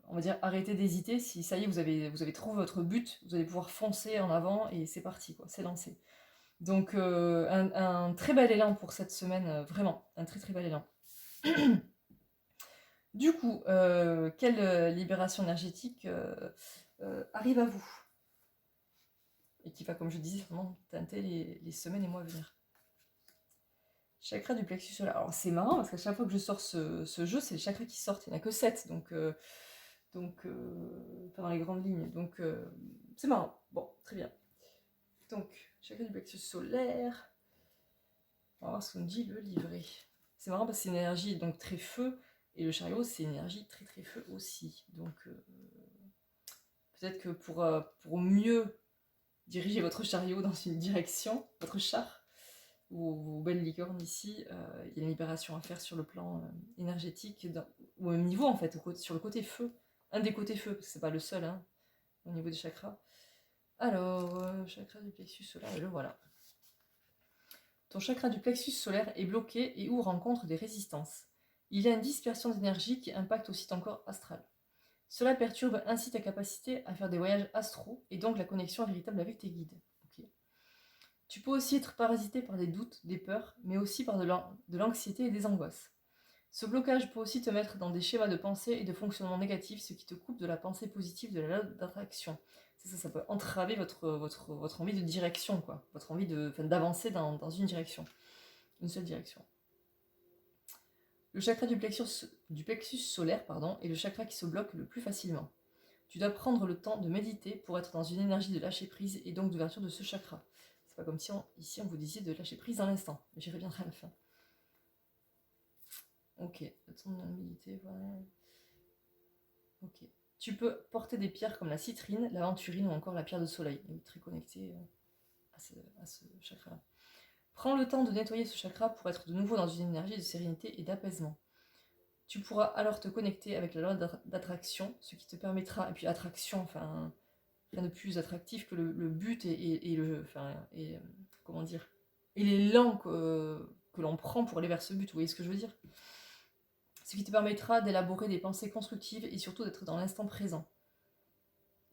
on va dire, arrêté d'hésiter, si ça y est, vous avez trouvé votre but, vous allez pouvoir foncer en avant et c'est parti, quoi, c'est lancé. Donc un très bel élan pour cette semaine, vraiment, un très très bel élan. Du coup, quelle libération énergétique arrive à vous? Et qui va, comme je disais, vraiment teinter les semaines et mois à venir. Chakra du plexus solaire. Alors c'est marrant parce qu'à chaque fois que je sors ce jeu, c'est les chakras qui sortent. Il n'y en a que 7, donc pas dans les grandes lignes. Donc c'est marrant. Bon, très bien. Donc, chakra du plexus solaire. On va voir ce qu'on dit le livret. C'est marrant parce que c'est une énergie donc très feu. Et le chariot, c'est une énergie très très feu aussi. Donc peut-être que pour mieux diriger votre chariot dans une direction, votre char, ou vos belles licornes ici, il y a une libération à faire sur le plan énergétique, ou au même niveau en fait, sur le côté feu. Un des côtés feu, parce que c'est pas le seul, hein, au niveau des chakras. Alors, chakra du plexus solaire, et le voilà. Ton chakra du plexus solaire est bloqué et ou rencontre des résistances. Il y a une dispersion d'énergie qui impacte aussi ton corps astral. Cela perturbe ainsi ta capacité à faire des voyages astraux et donc la connexion véritable avec tes guides. Okay. Tu peux aussi être parasité par des doutes, des peurs, mais aussi par de l'anxiété et des angoisses. Ce blocage peut aussi te mettre dans des schémas de pensée et de fonctionnement négatifs, ce qui te coupe de la pensée positive de la loi d'attraction. C'est ça, ça peut entraver votre envie de direction, quoi. Votre envie d'avancer dans une direction. Une seule direction. Le chakra du plexus solaire est le chakra qui se bloque le plus facilement. Tu dois prendre le temps de méditer pour être dans une énergie de lâcher prise et donc d'ouverture de ce chakra. C'est pas comme si ici on vous disait de lâcher prise dans l'instant, mais j'y reviendrai à la fin. Ok, le temps de méditer, voilà. Ok. Tu peux porter des pierres comme la citrine, l'aventurine ou encore la pierre de soleil. Elle est très connectée à ce chakra. Prends le temps de nettoyer ce chakra pour être de nouveau dans une énergie de sérénité et d'apaisement. Tu pourras alors te connecter avec la loi d'attraction, ce qui te permettra, et puis attraction, enfin, rien de plus attractif que le but comment dire, et l'élan que l'on prend pour aller vers ce but, vous voyez ce que je veux dire? Ce qui te permettra d'élaborer des pensées constructives et surtout d'être dans l'instant présent.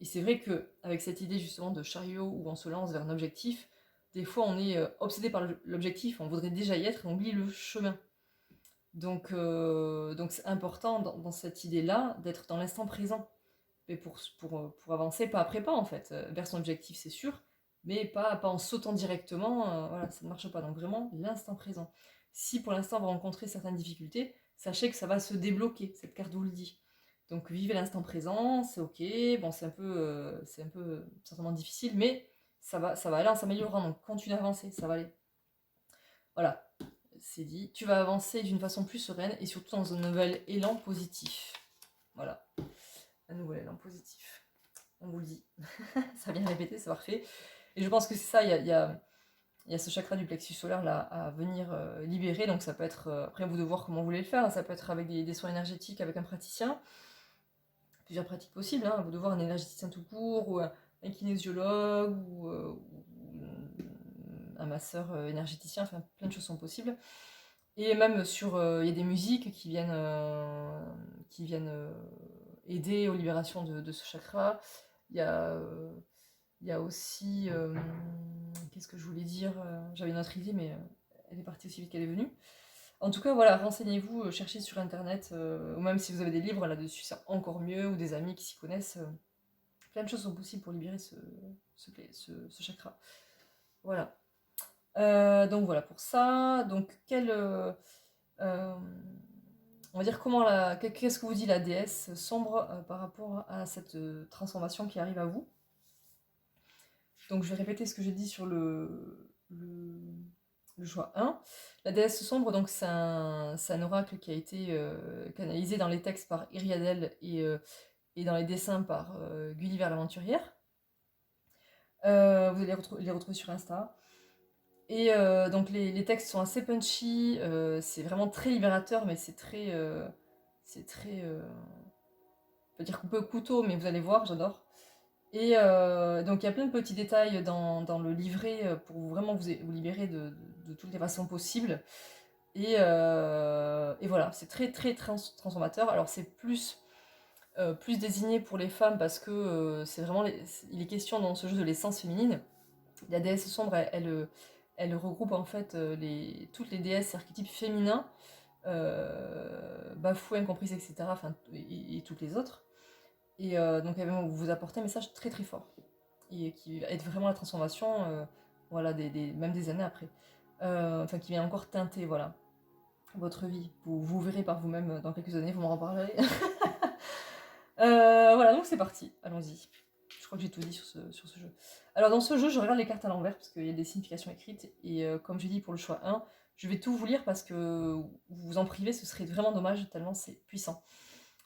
Et c'est vrai qu'avec cette idée justement de chariot où on se lance vers un objectif, des fois on est obsédé par l'objectif, on voudrait déjà y être et on oublie le chemin. Donc c'est important dans cette idée-là d'être dans l'instant présent. Et pour avancer pas après pas en fait, vers son objectif c'est sûr, mais pas en sautant directement, voilà, ça ne marche pas. Donc vraiment l'instant présent. Si pour l'instant vous rencontrez certaines difficultés, sachez que ça va se débloquer, cette carte vous le dit. Donc vivez l'instant présent, c'est ok, bon c'est un peu certainement difficile, mais ça va aller en s'améliorant, donc continue à avancer, ça va aller. Voilà, c'est dit. Tu vas avancer d'une façon plus sereine et surtout dans un nouvel élan positif. Voilà, un nouvel élan positif. On vous le dit. Ça vient répéter, c'est parfait. Et je pense que c'est ça, il y a ce chakra du plexus solaire là à venir libérer. Donc ça peut être, après vous de voir comment vous voulez le faire, hein. Ça peut être avec des soins énergétiques avec un praticien. Plusieurs pratiques possibles, hein. Vous de voir un énergéticien tout court, ou un kinésiologue, ou un masseur énergéticien, enfin plein de choses sont possibles. Et même il y a des musiques qui viennent aider aux libérations de ce chakra. Il y a, il y a aussi, qu'est-ce que je voulais dire, j'avais une autre idée, mais elle est partie aussi vite qu'elle est venue. En tout cas, voilà, renseignez-vous, cherchez sur internet, ou même si vous avez des livres là-dessus, c'est encore mieux, ou des amis qui s'y connaissent. Plein de choses sont possibles pour libérer ce chakra. Voilà. Donc voilà pour ça. Donc on va dire qu'est-ce que vous dit la déesse sombre par rapport à cette transformation qui arrive à vous. Donc je vais répéter ce que j'ai dit sur le choix 1. La déesse sombre, donc c'est un oracle qui a été canalisé dans les textes par Iriadel et dans les dessins par Gulliver l'aventurière. Vous allez les retrouver sur Insta. Et donc les textes sont assez punchy, c'est vraiment très libérateur, mais c'est très, on peut dire coupé au couteau, mais vous allez voir, j'adore. Et donc il y a plein de petits détails dans le livret pour vraiment vous libérer de toutes les façons possibles. Et voilà, c'est très très transformateur. Alors c'est plus désigné pour les femmes parce que c'est vraiment il est question dans ce jeu de l'essence féminine. La déesse sombre, elle regroupe en fait toutes les déesses archétypes féminins, Bafoué, Incomprise, etc. Enfin, et toutes les autres. Et donc elle va vous apporter un message très très fort. Et qui aide vraiment la transformation, voilà, même des années après. Enfin, qui vient encore teinter, voilà, votre vie. Vous verrez par vous-même dans quelques années, vous m'en reparlerez. Voilà, donc c'est parti, allons-y. Je crois que j'ai tout dit sur ce jeu. Alors dans ce jeu, je regarde les cartes à l'envers parce qu'il y a des significations écrites. Et comme j'ai dit pour le choix 1, je vais tout vous lire parce que vous vous en privez, ce serait vraiment dommage tellement c'est puissant.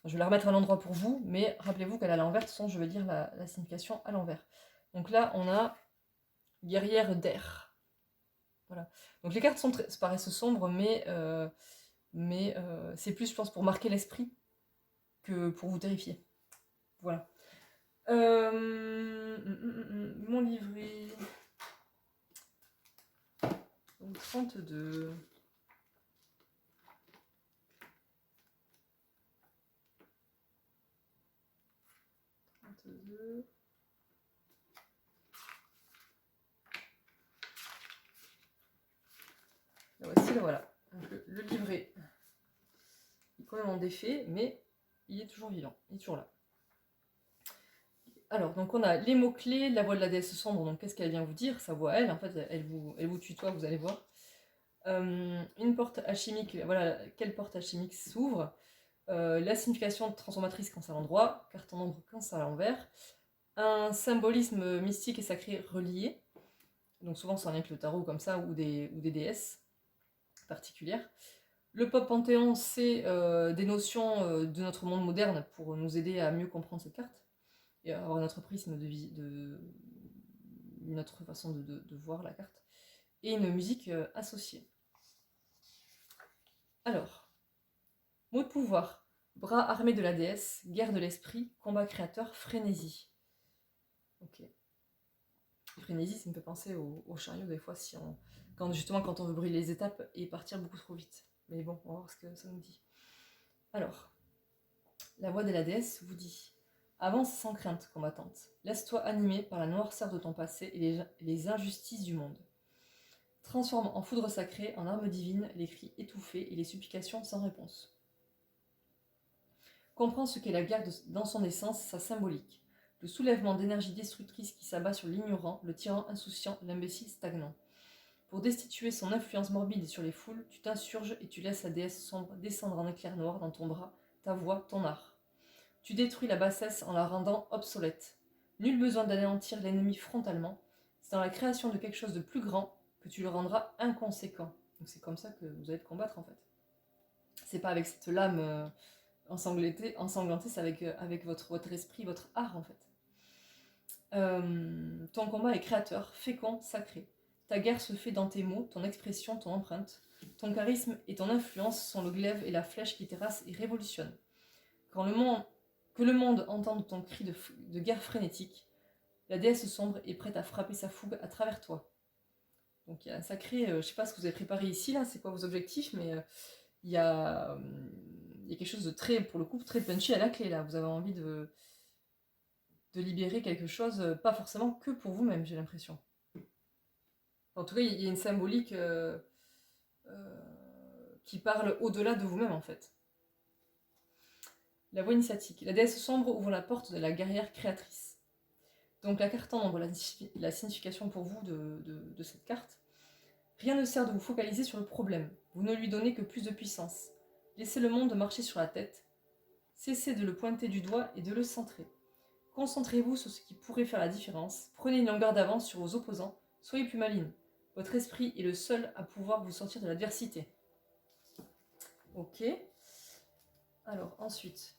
Je vais la remettre à l'endroit pour vous, mais rappelez-vous qu'elle est à l'envers, de toute façon je vais lire la signification à l'envers. Donc là, on a guerrière d'air. Voilà. Donc les cartes paraissent sombres, mais c'est plus, je pense, pour marquer l'esprit que pour vous terrifier. Voilà. Mon livret. Donc 32. La voici, voilà. Donc, le livret. complètement défait, mais il est toujours vivant, il est toujours là. Alors, donc on a les mots-clés, la voix de la déesse sombre, donc qu'est-ce qu'elle vient vous dire? Sa voix, elle, en fait, elle vous tutoie, vous allez voir. Une porte alchimique, voilà, quelle porte alchimique s'ouvre? La signification transformatrice quand c'est à l'endroit, carte en ombre quand c'est à l'envers. Un symbolisme mystique et sacré relié, donc souvent c'est en lien avec le tarot comme ça, ou des déesses particulières. Le pop panthéon, c'est des notions de notre monde moderne pour nous aider à mieux comprendre cette carte et avoir notre prisme notre façon de voir la carte. Et une musique associée. Alors, mot de pouvoir. Bras armés de la déesse, guerre de l'esprit, combat créateur, frénésie. Ok. Frénésie, ça me fait penser au chariot des fois, quand on veut brûler les étapes et partir beaucoup trop vite. Mais bon, on va voir ce que ça nous dit. Alors, la voix de la déesse vous dit: avance sans crainte, combattante. Laisse-toi animer par la noirceur de ton passé et les injustices du monde. Transforme en foudre sacrée, en arme divine, les cris étouffés et les supplications sans réponse. Comprends ce qu'est la guerre dans son essence, sa symbolique. Le soulèvement d'énergie destructrice qui s'abat sur l'ignorant, le tyran insouciant, l'imbécile stagnant. Pour destituer son influence morbide sur les foules, tu t'insurges et tu laisses la déesse sombre descendre en éclair noir dans ton bras, ta voix, ton art. Tu détruis la bassesse en la rendant obsolète. Nul besoin d'anéantir l'ennemi frontalement. C'est dans la création de quelque chose de plus grand que tu le rendras inconséquent. Donc c'est comme ça que vous allez te combattre en fait. C'est pas avec cette lame ensanglantée, c'est avec votre esprit, votre art en fait. Ton combat est créateur, fécond, sacré. Ta guerre se fait dans tes mots, ton expression, ton empreinte. Ton charisme et ton influence sont le glaive et la flèche qui terrassent et révolutionnent. Que le monde entende ton cri de guerre frénétique, la déesse sombre est prête à frapper sa fougue à travers toi. Donc il y a un sacré... je ne sais pas ce que vous avez préparé ici, là, c'est quoi vos objectifs, mais il y a quelque chose de très, pour le coup, très punchy à la clé, là. Vous avez envie de libérer quelque chose, pas forcément que pour vous-même, j'ai l'impression. En tout cas, il y a une symbolique qui parle au-delà de vous-même, en fait. La voie initiatique. La déesse sombre ouvre la porte de la guerrière créatrice. Donc la carte en ombre, la signification pour vous de cette carte. Rien ne sert de vous focaliser sur le problème. Vous ne lui donnez que plus de puissance. Laissez le monde marcher sur la tête. Cessez de le pointer du doigt et de le centrer. Concentrez-vous sur ce qui pourrait faire la différence. Prenez une longueur d'avance sur vos opposants. Soyez plus maligne. Votre esprit est le seul à pouvoir vous sortir de l'adversité. Ok. Alors ensuite,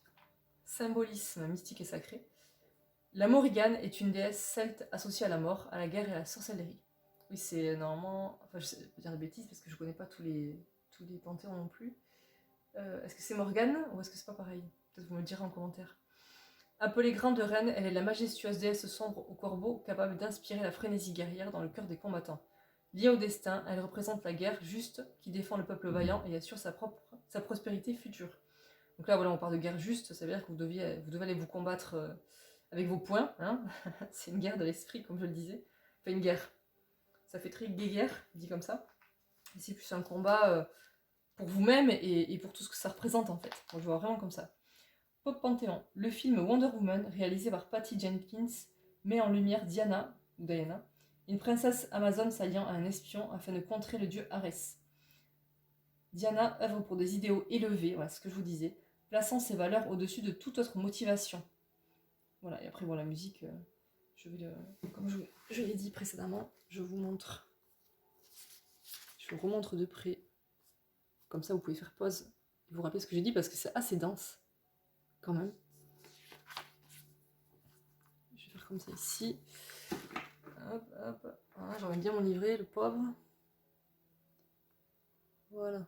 symbolisme mystique et sacré. La Morrigan est une déesse celte associée à la mort, à la guerre et à la sorcellerie. Oui, c'est normalement... Enfin, je peux dire des bêtises parce que je connais pas tous les panthéons non plus. Est-ce que c'est Morgane ou est-ce que c'est pas pareil? Peut-être vous me le direz en commentaire. Appelée Grande Reine, elle est la majestueuse déesse sombre au corbeau, capable d'inspirer la frénésie guerrière dans le cœur des combattants. Liée au destin, elle représente la guerre juste qui défend le peuple vaillant et assure sa prospérité future. Donc là, voilà, on parle de guerre juste, ça veut dire que vous devez aller vous combattre avec vos poings. Hein. C'est une guerre de l'esprit, comme je le disais. Enfin, une guerre. Ça fait très guerre, dit comme ça. Et c'est plus un combat pour vous-même et pour tout ce que ça représente, en fait. Donc, je vois vraiment comme ça. Pop Panthéon. Le film Wonder Woman, réalisé par Patty Jenkins, met en lumière Diana, une princesse amazone s'alliant à un espion afin de contrer le dieu Arès. Diana œuvre pour des idéaux élevés, voilà ce que je vous disais, plaçant ses valeurs au-dessus de toute autre motivation. Voilà, et après, bon, la musique, comme je l'ai dit précédemment, je vous montre. Je vous remontre de près. Comme ça, vous pouvez faire pause et vous rappeler ce que j'ai dit parce que c'est assez dense, quand même. Je vais faire comme ça ici. Hop, hop. Voilà, j'aurais bien mon livret, le pauvre. Voilà.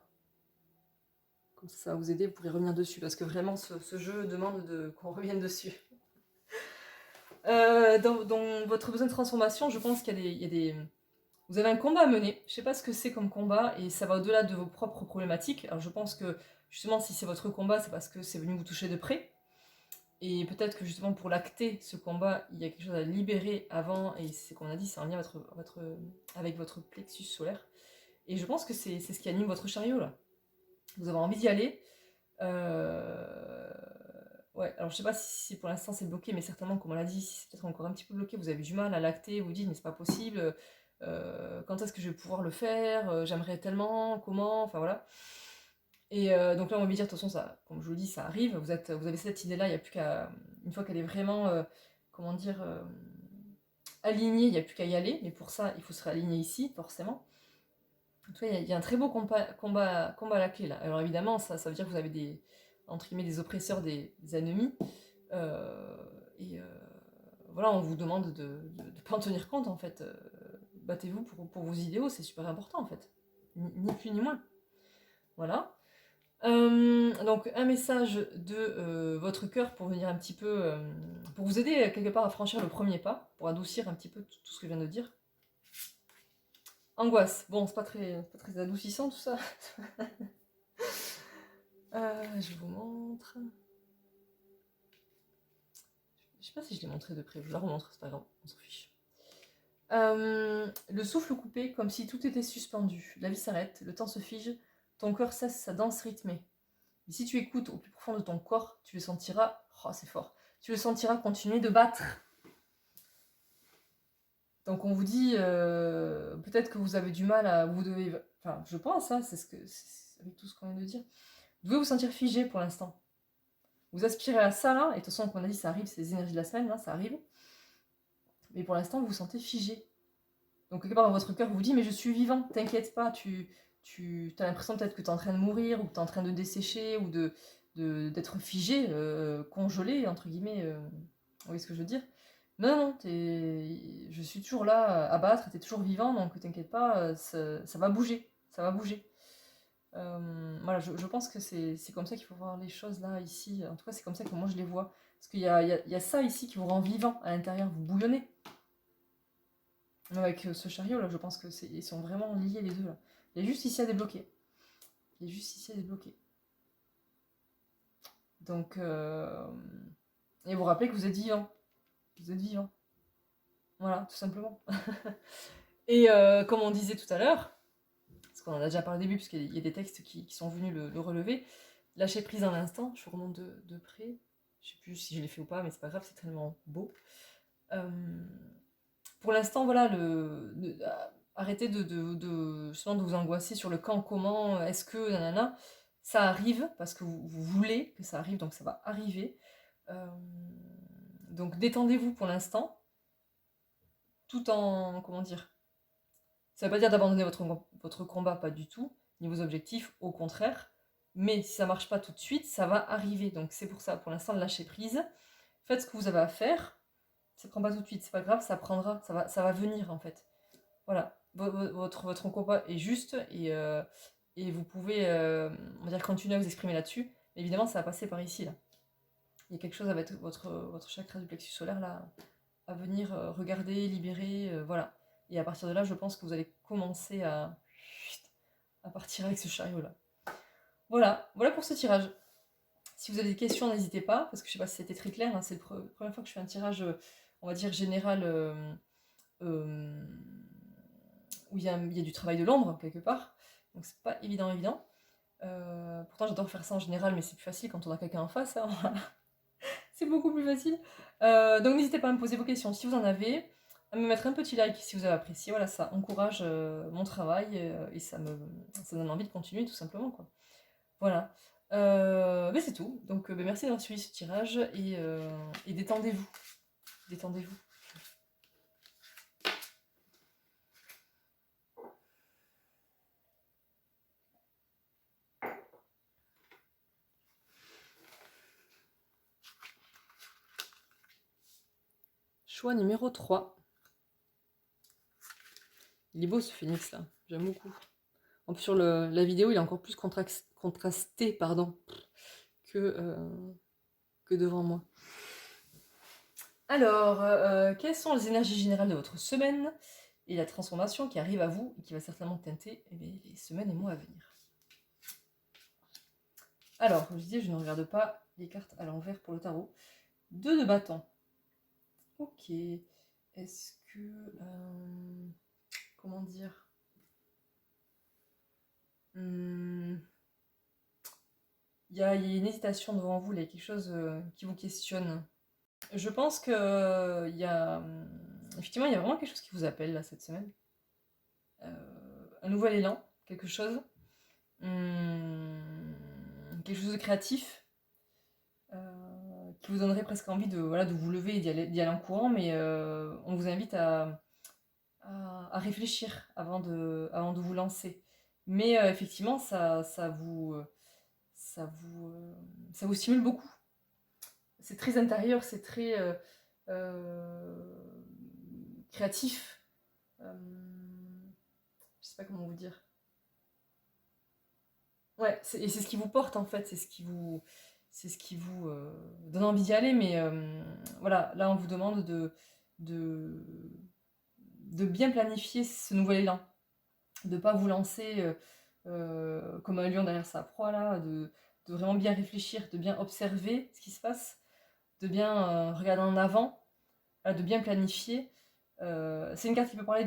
Comme ça va vous aider, vous pourrez revenir dessus, parce que vraiment, ce jeu demande qu'on revienne dessus. Dans votre besoin de transformation, je pense qu'il y a des... Vous avez un combat à mener, je sais pas ce que c'est comme combat, et ça va au-delà de vos propres problématiques. Alors je pense que, justement, si c'est votre combat, c'est parce que c'est venu vous toucher de près. Et peut-être que justement pour l'acter, ce combat, il y a quelque chose à libérer avant, et c'est comme on a dit, c'est en lien avec votre plexus solaire. Et je pense que c'est ce qui anime votre chariot là. Vous avez envie d'y aller. Euh, Ouais, alors je sais pas si pour l'instant c'est bloqué, mais certainement, comme on l'a dit, si c'est peut-être encore un petit peu bloqué, vous avez du mal à lacter, vous dites, mais c'est pas possible, quand est-ce que je vais pouvoir le faire, j'aimerais tellement, comment, enfin voilà. Et donc là, on va me dire, de toute façon, ça, comme je vous le dis, ça arrive, vous avez cette idée-là, il n'y a plus qu'à, une fois qu'elle est vraiment, comment dire, alignée, il n'y a plus qu'à y aller, mais pour ça, il faut se réaligner ici, forcément. En tout cas, il y a un très beau combat à la clé, là. Alors évidemment, ça veut dire que vous avez des, entre guillemets, des oppresseurs, des ennemis, euh, et voilà, on vous demande de ne pas en tenir compte, en fait. Battez-vous pour vos idéaux, c'est super important, en fait. Ni plus ni moins. Voilà. Donc un message de votre cœur pour venir un petit peu, pour vous aider quelque part à franchir le premier pas, pour adoucir un petit peu tout ce que je viens de dire. Angoisse, bon, c'est pas très adoucissant tout ça. Je vous montre. Je sais pas si je l'ai montré de près, je la remontre, c'est pas grave, on s'en fiche. Le souffle coupé, comme si tout était suspendu. La vie s'arrête, le temps se fige, ton cœur cesse sa danse rythmée. Et si tu écoutes au plus profond de ton corps, tu le sentiras, oh c'est fort, tu le sentiras continuer de battre. Donc on vous dit, peut-être que vous avez du mal à, vous devez, enfin je pense, hein, avec tout ce qu'on vient de dire, vous devez vous sentir figé pour l'instant. Vous aspirez à ça là, et de toute façon, comme on a dit, ça arrive, c'est les énergies de la semaine, là, ça arrive. Mais pour l'instant, vous vous sentez figé. Donc quelque part dans votre cœur, vous vous dites, mais je suis vivant, t'inquiète pas, tu as l'impression peut-être que tu es en train de mourir, ou que tu es en train de dessécher, ou d'être figé, congelé, entre guillemets, vous voyez ce que je veux dire? Non, non, je suis toujours là à battre, tu es toujours vivant, donc t'inquiète pas, ça va bouger, ça va bouger. Voilà, je pense que c'est comme ça qu'il faut voir les choses là, ici. En tout cas, c'est comme ça que moi je les vois. Parce qu'il y a ça ici qui vous rend vivant à l'intérieur, vous bouillonnez. Avec ce chariot là, je pense que ils sont vraiment liés les deux là. Il y a juste ici à débloquer. Il y a juste ici à débloquer. Donc, et vous rappelez que vous êtes vivant. Vous êtes vivant. Voilà, tout simplement. Et comme on disait tout à l'heure, parce qu'on en a déjà parlé au début, puisqu'il y a des textes qui sont venus le relever, lâcher prise un instant, je vous remonte de près. Je sais plus si je l'ai fait ou pas, mais c'est pas grave, c'est tellement beau. Pour l'instant, voilà, arrêtez justement de vous angoisser sur le quand, comment, est-ce que, nanana. Ça arrive, parce que vous voulez que ça arrive, donc ça va arriver. Euh, donc détendez-vous pour l'instant, tout en, comment dire, ça veut pas dire d'abandonner votre combat, pas du tout, ni vos objectifs, au contraire. Mais si ça marche pas tout de suite, ça va arriver. Donc c'est pour ça, pour l'instant, lâchez prise. Faites ce que vous avez à faire. Ça prend pas tout de suite, c'est pas grave, ça prendra, ça va venir en fait. Voilà, votre combat est juste et vous pouvez, on va dire, continuer à vous exprimer là-dessus. Mais évidemment, ça va passer par ici là. Il y a quelque chose avec votre chakra du plexus solaire là à venir regarder, libérer, voilà. Et à partir de là, je pense que vous allez commencer à partir avec ce chariot-là. Voilà, voilà pour ce tirage. Si vous avez des questions, n'hésitez pas, parce que je sais pas si c'était très clair, hein, c'est la première fois que je fais un tirage, on va dire, général, euh, où il y a du travail de l'ombre, quelque part. Donc c'est pas évident. Pourtant, j'adore faire ça en général, mais c'est plus facile quand on a quelqu'un en face, hein. C'est beaucoup plus facile. Donc n'hésitez pas à me poser vos questions si vous en avez, à me mettre un petit like si vous avez apprécié. Voilà, ça encourage mon travail et ça donne envie de continuer tout simplement, quoi. Voilà. Mais c'est tout. Donc merci d'avoir suivi ce tirage et détendez-vous. Détendez-vous. Choix numéro 3. Il est beau ce phénix là, j'aime beaucoup. En plus sur la vidéo il est encore plus contrasté pardon, que devant moi. Alors, quelles sont les énergies générales de votre semaine et la transformation qui arrive à vous et qui va certainement teinter les semaines et mois à venir? Alors, comme je disais, je ne regarde pas les cartes à l'envers pour le tarot. 2 de bâton. Ok. Est-ce que... comment dire il y a une hésitation devant vous, il y a quelque chose qui vous questionne. Je pense que il y a, effectivement, il y a vraiment quelque chose qui vous appelle là cette semaine. Un nouvel élan, quelque chose. Quelque chose de créatif qui vous donnerait presque envie de, voilà, de vous lever et d'y aller en courant, mais on vous invite à réfléchir avant de vous lancer. Mais effectivement, ça vous, ça vous stimule beaucoup. C'est très intérieur, c'est très euh, créatif. Je sais pas comment vous dire. Ouais, et c'est ce qui vous porte en fait, c'est ce qui vous donne envie d'y aller. Mais voilà, là on vous demande de, de bien planifier ce nouvel élan, de pas vous lancer comme un lion derrière sa proie là, de vraiment bien réfléchir, de bien observer ce qui se passe, de bien regarder en avant, de bien planifier. C'est une carte qui peut parler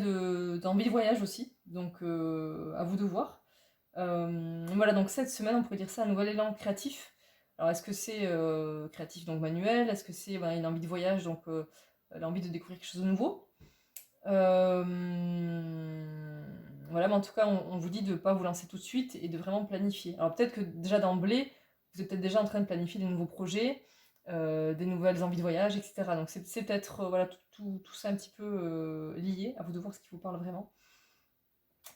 d'envie de voyage aussi, donc à vous de voir. Voilà, donc cette semaine, on pourrait dire ça, un nouvel élan créatif. Alors, est-ce que c'est créatif, donc manuel? Est-ce que c'est voilà, une envie de voyage, donc l'envie de découvrir quelque chose de nouveau? Euh, voilà, mais en tout cas, on vous dit de ne pas vous lancer tout de suite et de vraiment planifier. Alors, peut-être que déjà d'emblée, vous êtes peut-être déjà en train de planifier des nouveaux projets, des nouvelles envies de voyage, etc. Donc, c'est peut-être voilà, tout ça un petit peu lié, à vous de voir ce qui vous parle vraiment.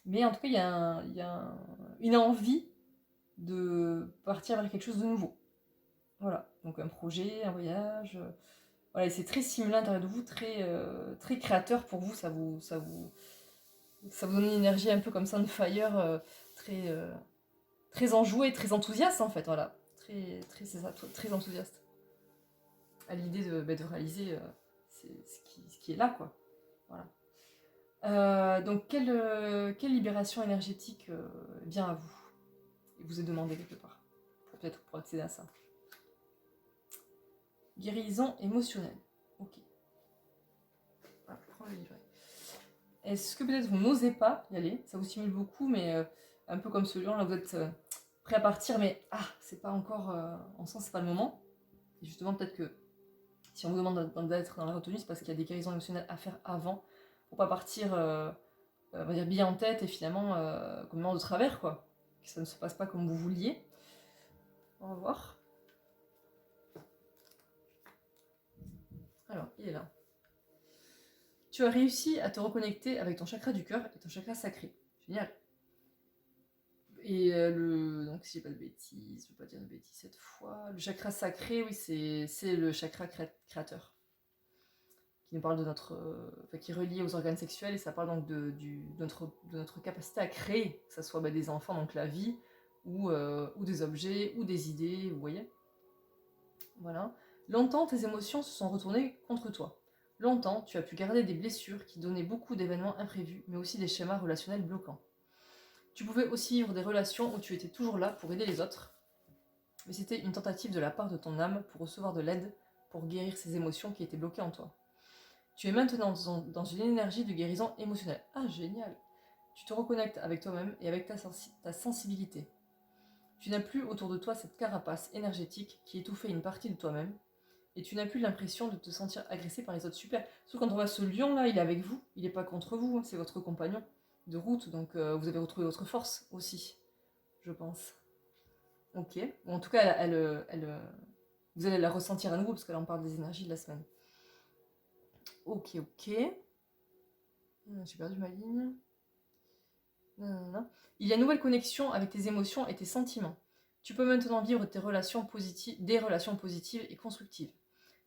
Mais en tout cas, il y a une envie de partir vers quelque chose de nouveau. Voilà, donc un projet, un voyage. Voilà, et c'est très stimulant à l'intérieur de vous, très créateur pour vous. Ça vous donne une énergie un peu comme ça, de fire, très, très enjouée, très enthousiaste en fait. Voilà, c'est ça, très enthousiaste à l'idée de réaliser ce qui est là, quoi. Voilà. Donc, quelle libération énergétique vient à vous et vous est demandé quelque part, peut-être pour accéder à ça. Guérison émotionnelle. Ok. Ah, prends le livret. Est-ce que peut-être vous n'osez pas y aller? Ça vous stimule beaucoup, mais un peu comme ce lion, là vous êtes prêt à partir, mais c'est pas encore, en sens, c'est pas le moment. Et justement, peut-être que si on vous demande d'être dans la retenue, c'est parce qu'il y a des guérisons émotionnelles à faire avant, pour pas partir, on va dire, billet en tête et finalement complètement de travers, quoi. Que ça ne se passe pas comme vous vouliez. On va voir. Alors, il est là. Tu as réussi à te reconnecter avec ton chakra du cœur et ton chakra sacré. Génial. Et donc si j'ai pas de bêtises, je vais pas dire de bêtises cette fois. Le chakra sacré, oui, c'est le chakra créateur. Qui nous parle de notre. Enfin, qui est relié aux organes sexuels et ça parle donc de notre capacité à créer, que ce soit des enfants, donc la vie, ou des objets, ou des idées, vous voyez. Voilà. Longtemps, tes émotions se sont retournées contre toi. Longtemps, tu as pu garder des blessures qui donnaient beaucoup d'événements imprévus, mais aussi des schémas relationnels bloquants. Tu pouvais aussi vivre des relations où tu étais toujours là pour aider les autres, mais c'était une tentative de la part de ton âme pour recevoir de l'aide, pour guérir ces émotions qui étaient bloquées en toi. Tu es maintenant dans une énergie de guérison émotionnelle. Ah, génial! Tu te reconnectes avec toi-même et avec ta sensibilité. Tu n'as plus autour de toi cette carapace énergétique qui étouffait une partie de toi-même, et tu n'as plus l'impression de te sentir agressé par les autres. Super. Sauf quand on voit ce lion là, il est avec vous, il n'est pas contre vous, hein, c'est votre compagnon de route, donc vous avez retrouvé votre force aussi, je pense. Ok. Bon, en tout cas, vous allez la ressentir à nouveau parce que là on parle des énergies de la semaine. Ok, ok. J'ai perdu ma ligne. Non, non, non. Il y a une nouvelle connexion avec tes émotions et tes sentiments. Tu peux maintenant vivre des relations positives et constructives.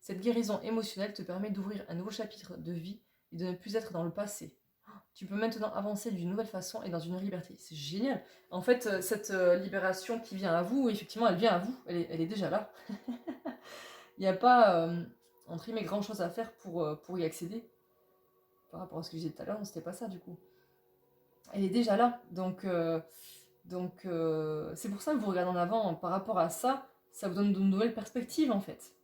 Cette guérison émotionnelle te permet d'ouvrir un nouveau chapitre de vie et de ne plus être dans le passé. Tu peux maintenant avancer d'une nouvelle façon et dans une liberté. C'est génial. En fait, cette libération qui vient à vous, effectivement, elle vient à vous. Elle est déjà là. Il n'y a pas, entre guillemets, grand chose à faire pour y accéder. Par rapport à ce que je disais tout à l'heure, c'était pas ça du coup. Elle est déjà là. Donc, c'est pour ça que vous regardez en avant par rapport à ça. Ça vous donne de nouvelles perspectives en fait.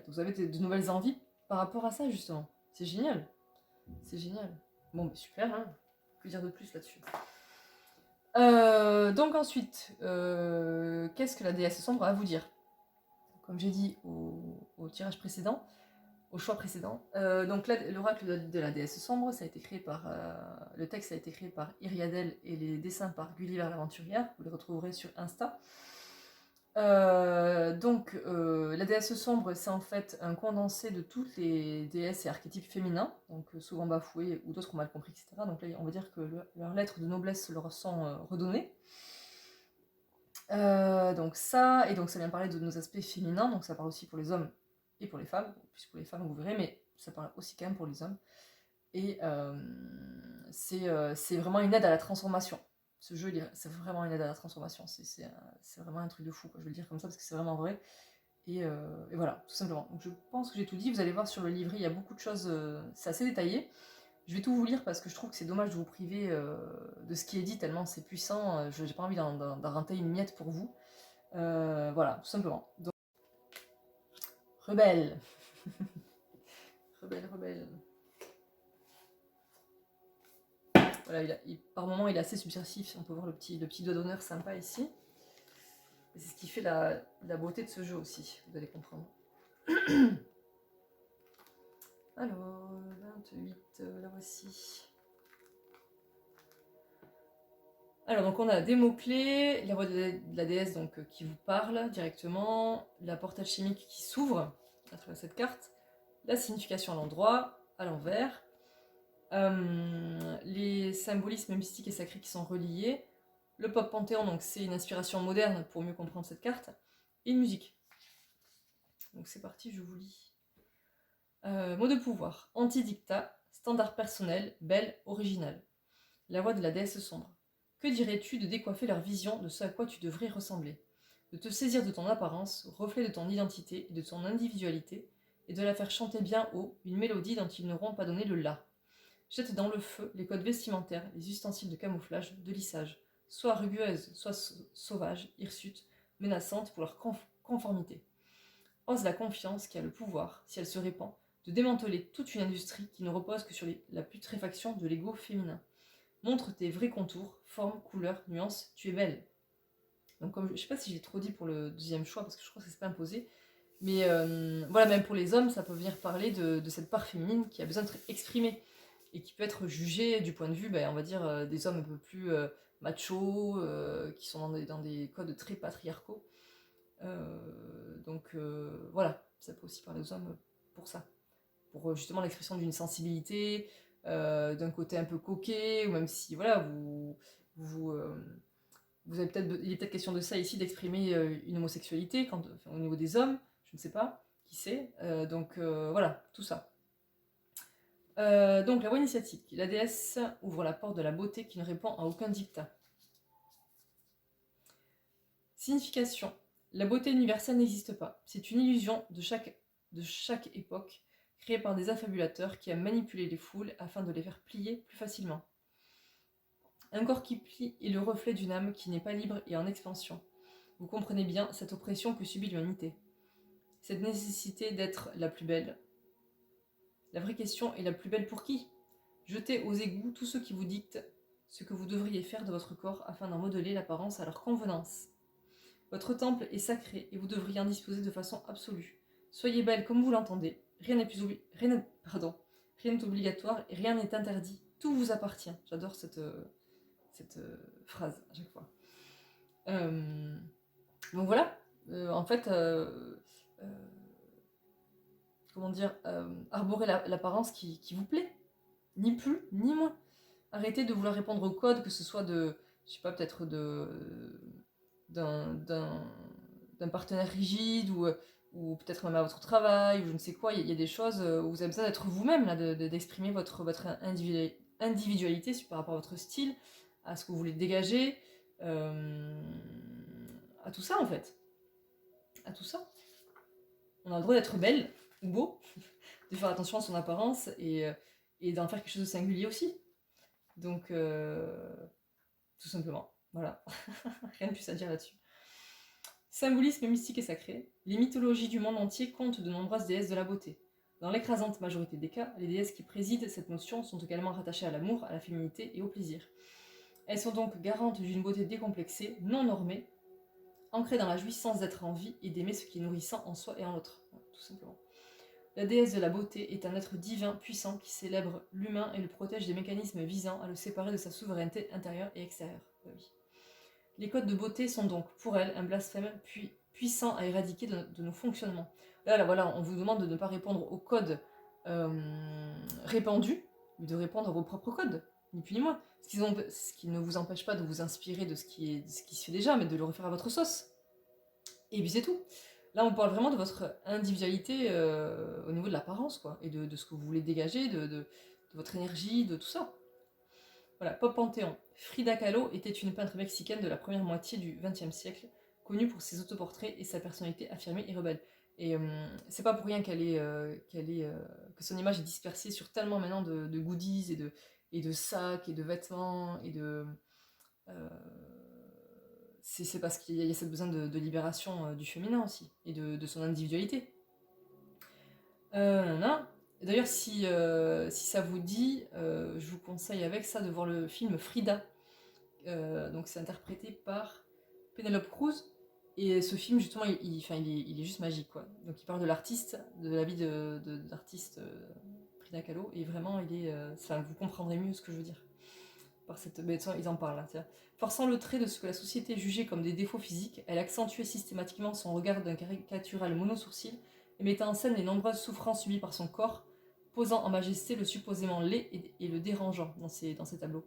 Vous avez de nouvelles envies par rapport à ça justement. C'est génial. C'est génial. Bon, super, hein. Que dire de plus là-dessus? Donc ensuite, qu'est-ce que la déesse sombre a à vous dire? Comme j'ai dit au tirage précédent, au choix précédent. Donc là, l'oracle de la déesse sombre, ça a été créé par, le texte a été créé par Iriadel et les dessins par Gulliver l'aventurière. Vous les retrouverez sur Insta. La déesse sombre, c'est en fait un condensé de toutes les déesses et archétypes féminins, donc souvent bafoués ou d'autres mal compris, etc. Donc là, on va dire que leurs lettres de noblesse leur sont redonnées. Donc ça vient parler de nos aspects féminins, donc ça parle aussi pour les hommes et pour les femmes, plus pour les femmes vous verrez, mais ça parle aussi quand même pour les hommes. Et c'est vraiment une aide à la transformation. Ce jeu, c'est vraiment une aide à la transformation. C'est vraiment un truc de fou, quoi. Je vais le dire comme ça parce que c'est vraiment vrai. Et voilà, tout simplement. Donc je pense que j'ai tout dit. Vous allez voir sur le livret, il y a beaucoup de choses. C'est assez détaillé. Je vais tout vous lire parce que je trouve que c'est dommage de vous priver de ce qui est dit tellement c'est puissant. J'ai pas envie d'en rater une miette pour vous. Voilà, tout simplement. Donc, rebelle. Rebelle. Voilà, par moment il est assez subversif, on peut voir le petit doigt d'honneur sympa ici. Et c'est ce qui fait la beauté de ce jeu aussi, vous allez comprendre. Alors, 28, la voici. Alors, donc on a des mots-clés, la voix de la déesse donc, qui vous parle directement, la porte alchimique qui s'ouvre à travers cette carte, la signification à l'endroit, à l'envers, les symbolismes mystiques et sacrés qui sont reliés, le pop panthéon, donc c'est une inspiration moderne pour mieux comprendre cette carte, et une musique. Donc c'est parti, je vous lis. Mot de pouvoir, anti-dictat, standard personnel, belle, original. La voix de la déesse sombre. Que dirais-tu de décoiffer leur vision de ce à quoi tu devrais ressembler? De te saisir de ton apparence, reflet de ton identité et de ton individualité, et de la faire chanter bien haut une mélodie dont ils n'auront pas donné le la. Jette dans le feu les codes vestimentaires, les ustensiles de camouflage, de lissage, soit rugueuses, soit sauvages, hirsutes, menaçantes pour leur conformité. Ose la confiance qui a le pouvoir, si elle se répand, de démanteler toute une industrie qui ne repose que sur la putréfaction de l'ego féminin. Montre tes vrais contours, formes, couleurs, nuances, tu es belle. Donc comme je sais pas si j'ai trop dit pour le deuxième choix, parce que je crois que c'est pas imposé, mais voilà, même pour les hommes, ça peut venir parler de cette part féminine qui a besoin d'être exprimée, et qui peut être jugée du point de vue, on va dire, des hommes un peu plus machos, qui sont dans des codes très patriarcaux. Voilà, ça peut aussi parler aux hommes pour ça. Pour justement l'expression d'une sensibilité, d'un côté un peu coquet, ou même si voilà, vous avez il est peut-être question de ça ici, d'exprimer une homosexualité au niveau des hommes, je ne sais pas, qui sait. Voilà, tout ça. Donc la voie initiatique. La déesse ouvre la porte de la beauté qui ne répond à aucun dictat. Signification. La beauté universelle n'existe pas. C'est une illusion de chaque époque, créée par des affabulateurs qui aiment manipuler les foules afin de les faire plier plus facilement. Un corps qui plie est le reflet d'une âme qui n'est pas libre et en expansion. Vous comprenez bien cette oppression que subit l'humanité. Cette nécessité d'être la plus belle. La vraie question est la plus belle pour qui? Jetez aux égouts tous ceux qui vous dictent ce que vous devriez faire de votre corps afin d'en modeler l'apparence à leur convenance. Votre temple est sacré et vous devriez en disposer de façon absolue. Soyez belle comme vous l'entendez. Rien n'est obligatoire et rien n'est interdit. Tout vous appartient. J'adore cette phrase à chaque fois. Donc voilà. En fait, comment dire, arborer l'apparence qui vous plaît. Ni plus, ni moins. Arrêtez de vouloir répondre au code, que ce soit je sais pas, peut-être d'un partenaire rigide ou peut-être même à votre travail ou je ne sais quoi. Il y a des choses où vous avez besoin d'être vous-même, là, d'exprimer votre individualité par rapport à votre style, à ce que vous voulez dégager, à tout ça en fait. À tout ça. On a le droit d'être belle ou beau, de faire attention à son apparence et d'en faire quelque chose de singulier aussi. Donc, tout simplement, voilà. Rien de plus à dire là-dessus. Symbolisme mystique et sacré, les mythologies du monde entier comptent de nombreuses déesses de la beauté. Dans l'écrasante majorité des cas, les déesses qui président cette notion sont également rattachées à l'amour, à la féminité et au plaisir. Elles sont donc garantes d'une beauté décomplexée, non normée, ancrée dans la jouissance d'être en vie et d'aimer ce qui est nourrissant en soi et en l'autre. Voilà, tout simplement. La déesse de la beauté est un être divin puissant qui célèbre l'humain et le protège des mécanismes visant à le séparer de sa souveraineté intérieure et extérieure. Oui. Les codes de beauté sont donc, pour elle, un blasphème puissant à éradiquer de nos fonctionnements. Là, voilà, on vous demande de ne pas répondre aux codes répandus, mais de répondre à vos propres codes, ni plus ni moins. Ce qui ne vous empêche pas de vous inspirer de ce qui se fait déjà, mais de le refaire à votre sauce. Et puis c'est tout. Là, on parle vraiment de votre individualité au niveau de l'apparence, quoi, et de ce que vous voulez dégager, de votre énergie, de tout ça. Voilà, Pop Panthéon. Frida Kahlo était une peintre mexicaine de la première moitié du XXe siècle, connue pour ses autoportraits et sa personnalité affirmée et rebelle. Et c'est pas pour rien que son image est dispersée sur tellement maintenant de goodies et de sacs et de vêtements et de... euh, c'est parce qu'il y a ce besoin de libération du féminin aussi, et de son individualité. Non. D'ailleurs, si ça vous dit, je vous conseille avec ça de voir le film Frida. Donc c'est interprété par Penelope Cruz. Et ce film, justement, il est juste magique, quoi. Donc il parle de l'artiste, de la vie de l'artiste Frida Kahlo, et vraiment, vous comprendrez mieux ce que je veux dire. Par cette... Mais ils en parlent, là, forçant le trait de ce que la société jugeait comme des défauts physiques, elle accentuait systématiquement son regard d'un caricatural monosourcil et mettait en scène les nombreuses souffrances subies par son corps, posant en majesté le supposément laid et le dérangeant dans ses tableaux.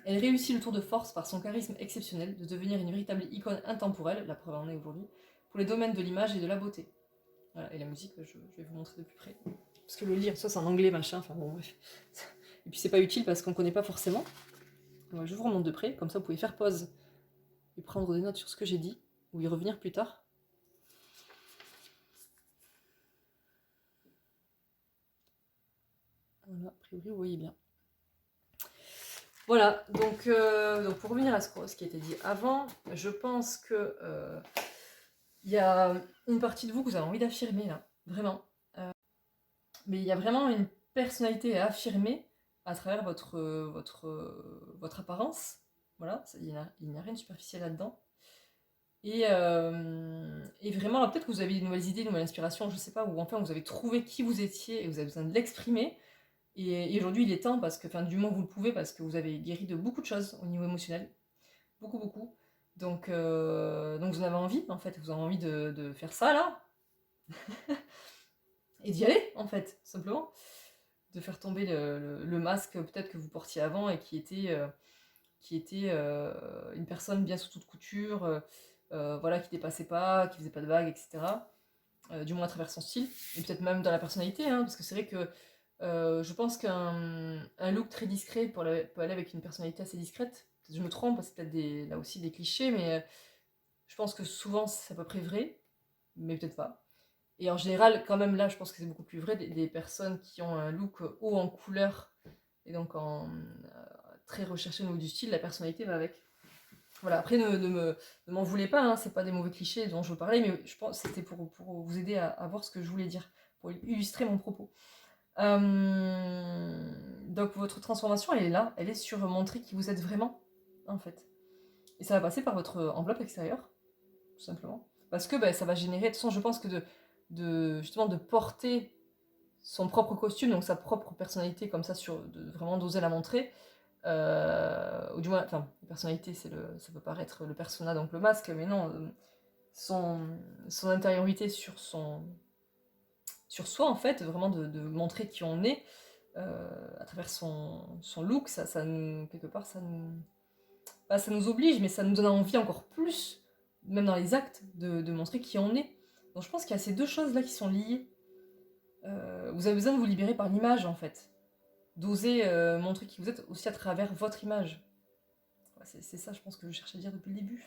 Elle réussit le tour de force par son charisme exceptionnel de devenir une véritable icône intemporelle, la preuve en est aujourd'hui, pour les domaines de l'image et de la beauté. Voilà, et la musique, je vais vous montrer de plus près. Parce que le lire, ça c'est en anglais, machin, enfin bon, bref. Et puis c'est pas utile parce qu'on connaît pas forcément. Donc, je vous remonte de près, comme ça vous pouvez faire pause et prendre des notes sur ce que j'ai dit, ou y revenir plus tard. Voilà, a priori vous voyez bien. Voilà, donc pour revenir à ce qui a été dit avant, je pense que il y a une partie de vous que vous avez envie d'affirmer là, vraiment. Mais il y a vraiment une personnalité à affirmer à travers votre apparence. Voilà, il n'y a rien de superficiel là-dedans. Et vraiment, peut-être que vous avez de nouvelles idées, de nouvelles inspirations, je sais pas, ou enfin vous avez trouvé qui vous étiez et vous avez besoin de l'exprimer. Et aujourd'hui, il est temps, parce que, enfin, du moins vous le pouvez, parce que vous avez guéri de beaucoup de choses au niveau émotionnel. Beaucoup, beaucoup. Donc vous en avez envie, en fait, vous avez envie de faire ça, là, et d'y aller, en fait, tout simplement. De faire tomber le masque, peut-être, que vous portiez avant, et qui était une personne bien sous toute couture, voilà, qui dépassait pas, qui faisait pas de vagues, etc. Du moins à travers son style, et peut-être même dans la personnalité, hein, parce que c'est vrai que je pense qu'un look très discret peut aller avec une personnalité assez discrète. Peut-être je me trompe, c'est peut-être là aussi des clichés, mais je pense que souvent c'est à peu près vrai, mais peut-être pas. Et en général, quand même là, je pense que c'est beaucoup plus vrai, des personnes qui ont un look haut en couleur, et donc très recherché au niveau du style, la personnalité va avec. Voilà, après ne m'en voulez pas, hein, c'est pas des mauvais clichés dont je veux parler, mais je pense que c'était pour vous aider à voir ce que je voulais dire, pour illustrer mon propos. Donc votre transformation, elle est là, elle est sur montrer qui vous êtes vraiment, en fait. Et ça va passer par votre enveloppe extérieure, tout simplement. Parce que ça va générer, de toute façon, je pense que justement de porter son propre costume, donc sa propre personnalité comme ça, de vraiment d'oser la montrer, ou du moins, enfin, la personnalité, ça peut paraître le persona, donc le masque, mais non, son intériorité sur soi, en fait, vraiment de montrer qui on est, à travers son look, ça nous, quelque part, ça nous oblige, mais ça nous donne envie encore plus, même dans les actes, de montrer qui on est. Donc je pense qu'il y a ces deux choses-là qui sont liées. Vous avez besoin de vous libérer par l'image, en fait. D'oser montrer qui vous êtes aussi à travers votre image. Ouais, c'est ça, je pense, que je cherchais à dire depuis le début.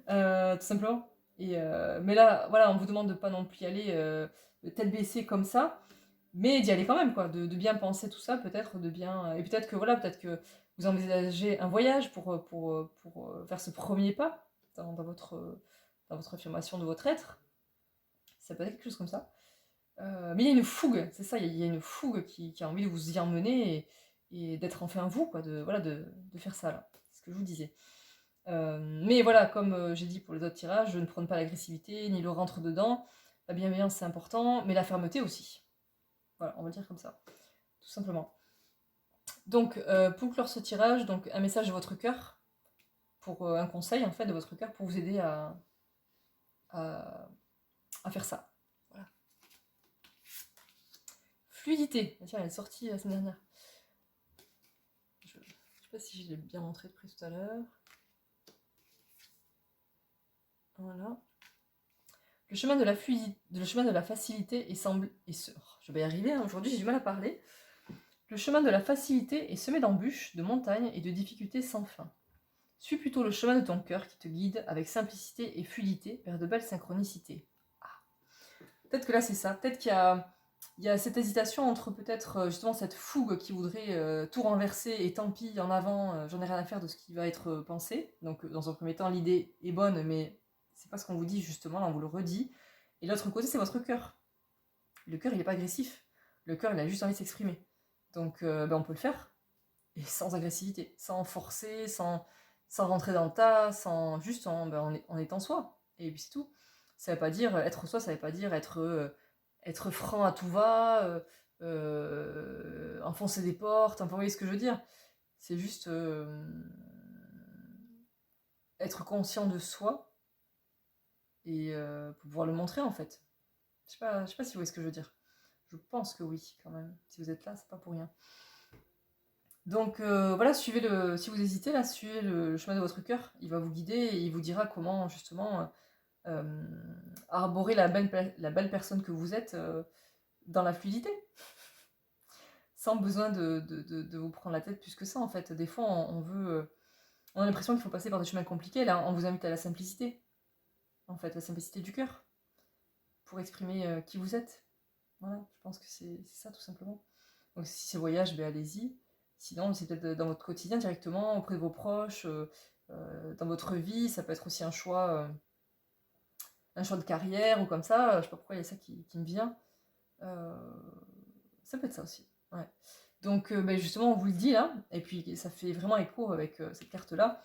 Tout simplement. Mais là, voilà, on vous demande de pas non plus y aller tête baissée comme ça, mais d'y aller quand même, quoi, de bien penser tout ça, peut-être, de bien... Et peut-être que, voilà, peut-être que vous envisagez un voyage pour faire ce premier pas dans votre affirmation de votre être. Ça peut être quelque chose comme ça. Mais il y a une fougue, c'est ça, il y a une fougue qui a envie de vous y emmener, d'être enfin vous, quoi, voilà, de faire ça là. C'est ce que je vous disais. Mais voilà, comme j'ai dit pour les autres tirages, je ne prône pas l'agressivité ni le rentre dedans. La bienveillance c'est important, mais la fermeté aussi. Voilà, on va le dire comme ça, tout simplement. Donc, pour clore ce tirage, donc un message de votre cœur, pour un conseil en fait de votre cœur pour vous aider à, à faire ça. Voilà. Fluidité. Tiens, elle est sortie la semaine dernière. Je ne sais pas si je l'ai bien montré de près tout à l'heure. Voilà. Le chemin de la fluidité, le chemin de la facilité est semble et se. Oh, je vais y arriver. Hein. Aujourd'hui, j'ai du mal à parler. Le chemin de la facilité est semé d'embûches, de montagnes et de difficultés sans fin. Suis plutôt le chemin de ton cœur qui te guide avec simplicité et fluidité vers de belles synchronicités. Ah. Peut-être que là c'est ça. Peut-être qu'il y a cette hésitation entre peut-être justement cette fougue qui voudrait tout renverser et tant pis en avant, j'en ai rien à faire de ce qui va être pensé. Donc dans un premier temps, l'idée est bonne, mais c'est pas ce qu'on vous dit justement, là on vous le redit. Et l'autre côté, c'est votre cœur. Le cœur, il n'est pas agressif. Le cœur, il a juste envie de s'exprimer. Donc on peut le faire, et sans agressivité, sans forcer, sans rentrer dans le tas, juste en étant soi. Et puis c'est tout. Ça veut pas dire être soi, ça veut pas dire être franc à tout va, enfoncer des portes, enfin, vous voyez ce que je veux dire. C'est juste être conscient de soi et pour pouvoir le montrer en fait. Je sais pas si vous voyez ce que je veux dire. Je pense que oui, quand même. Si vous êtes là, c'est pas pour rien. Donc voilà, si vous hésitez là, suivez le chemin de votre cœur. Il va vous guider et il vous dira comment justement arborer la belle personne que vous êtes dans la fluidité. Sans besoin de vous prendre la tête plus que ça en fait. Des fois on a l'impression qu'il faut passer par des chemins compliqués. Là, on vous invite à la simplicité. En fait, la simplicité du cœur. Pour exprimer qui vous êtes. Voilà, je pense que c'est ça tout simplement. Donc si c'est voyage, ben allez-y. Sinon, c'est peut-être dans votre quotidien directement, auprès de vos proches, dans votre vie. Ça peut être aussi un choix de carrière ou comme ça. Je sais pas pourquoi il y a ça qui me vient. Ça peut être ça aussi. Ouais. Donc ben justement, on vous le dit là, et puis ça fait vraiment écho avec cette carte-là.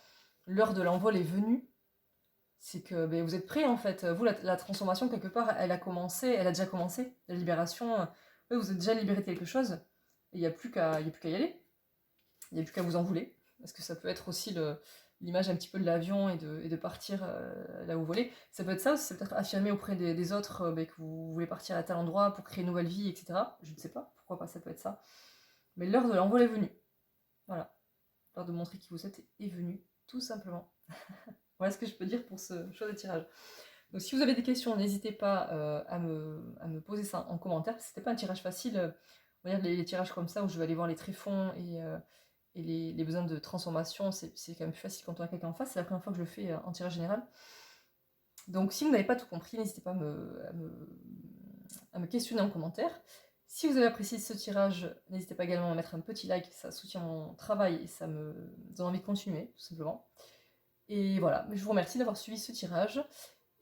L'heure de l'envol est venue. C'est que ben, vous êtes prêts en fait. Vous, la transformation, quelque part, elle a déjà commencé. La libération, ouais, vous êtes déjà libéré de quelque chose. Et il n'y a plus qu'à y aller. Il n'y a plus qu'à vous en vouler. Parce que ça peut être aussi l'image un petit peu de l'avion et de partir là où vous voulez. Ça peut être ça aussi, c'est peut-être affirmer auprès des autres ben, que vous voulez partir à tel endroit pour créer une nouvelle vie, etc. Je ne sais pas, pourquoi pas, ça peut être ça. Mais l'heure de l'envol est venue. Voilà. L'heure de montrer qui vous êtes est venue, tout simplement. Voilà ce que je peux dire pour ce choix de tirage. Donc si vous avez des questions, n'hésitez pas à me poser ça en commentaire. C'était pas un tirage facile. On va dire les tirages comme ça où je vais aller voir les tréfonds et les besoins de transformation, c'est quand même plus facile quand on a quelqu'un en face. C'est la première fois que je le fais en tirage général. Donc si vous n'avez pas tout compris, n'hésitez pas à me questionner en commentaire. Si vous avez apprécié ce tirage, n'hésitez pas également à mettre un petit like, ça soutient mon travail et ça me donne envie de continuer, tout simplement. Et voilà, je vous remercie d'avoir suivi ce tirage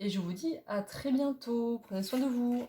et je vous dis à très bientôt. Prenez soin de vous.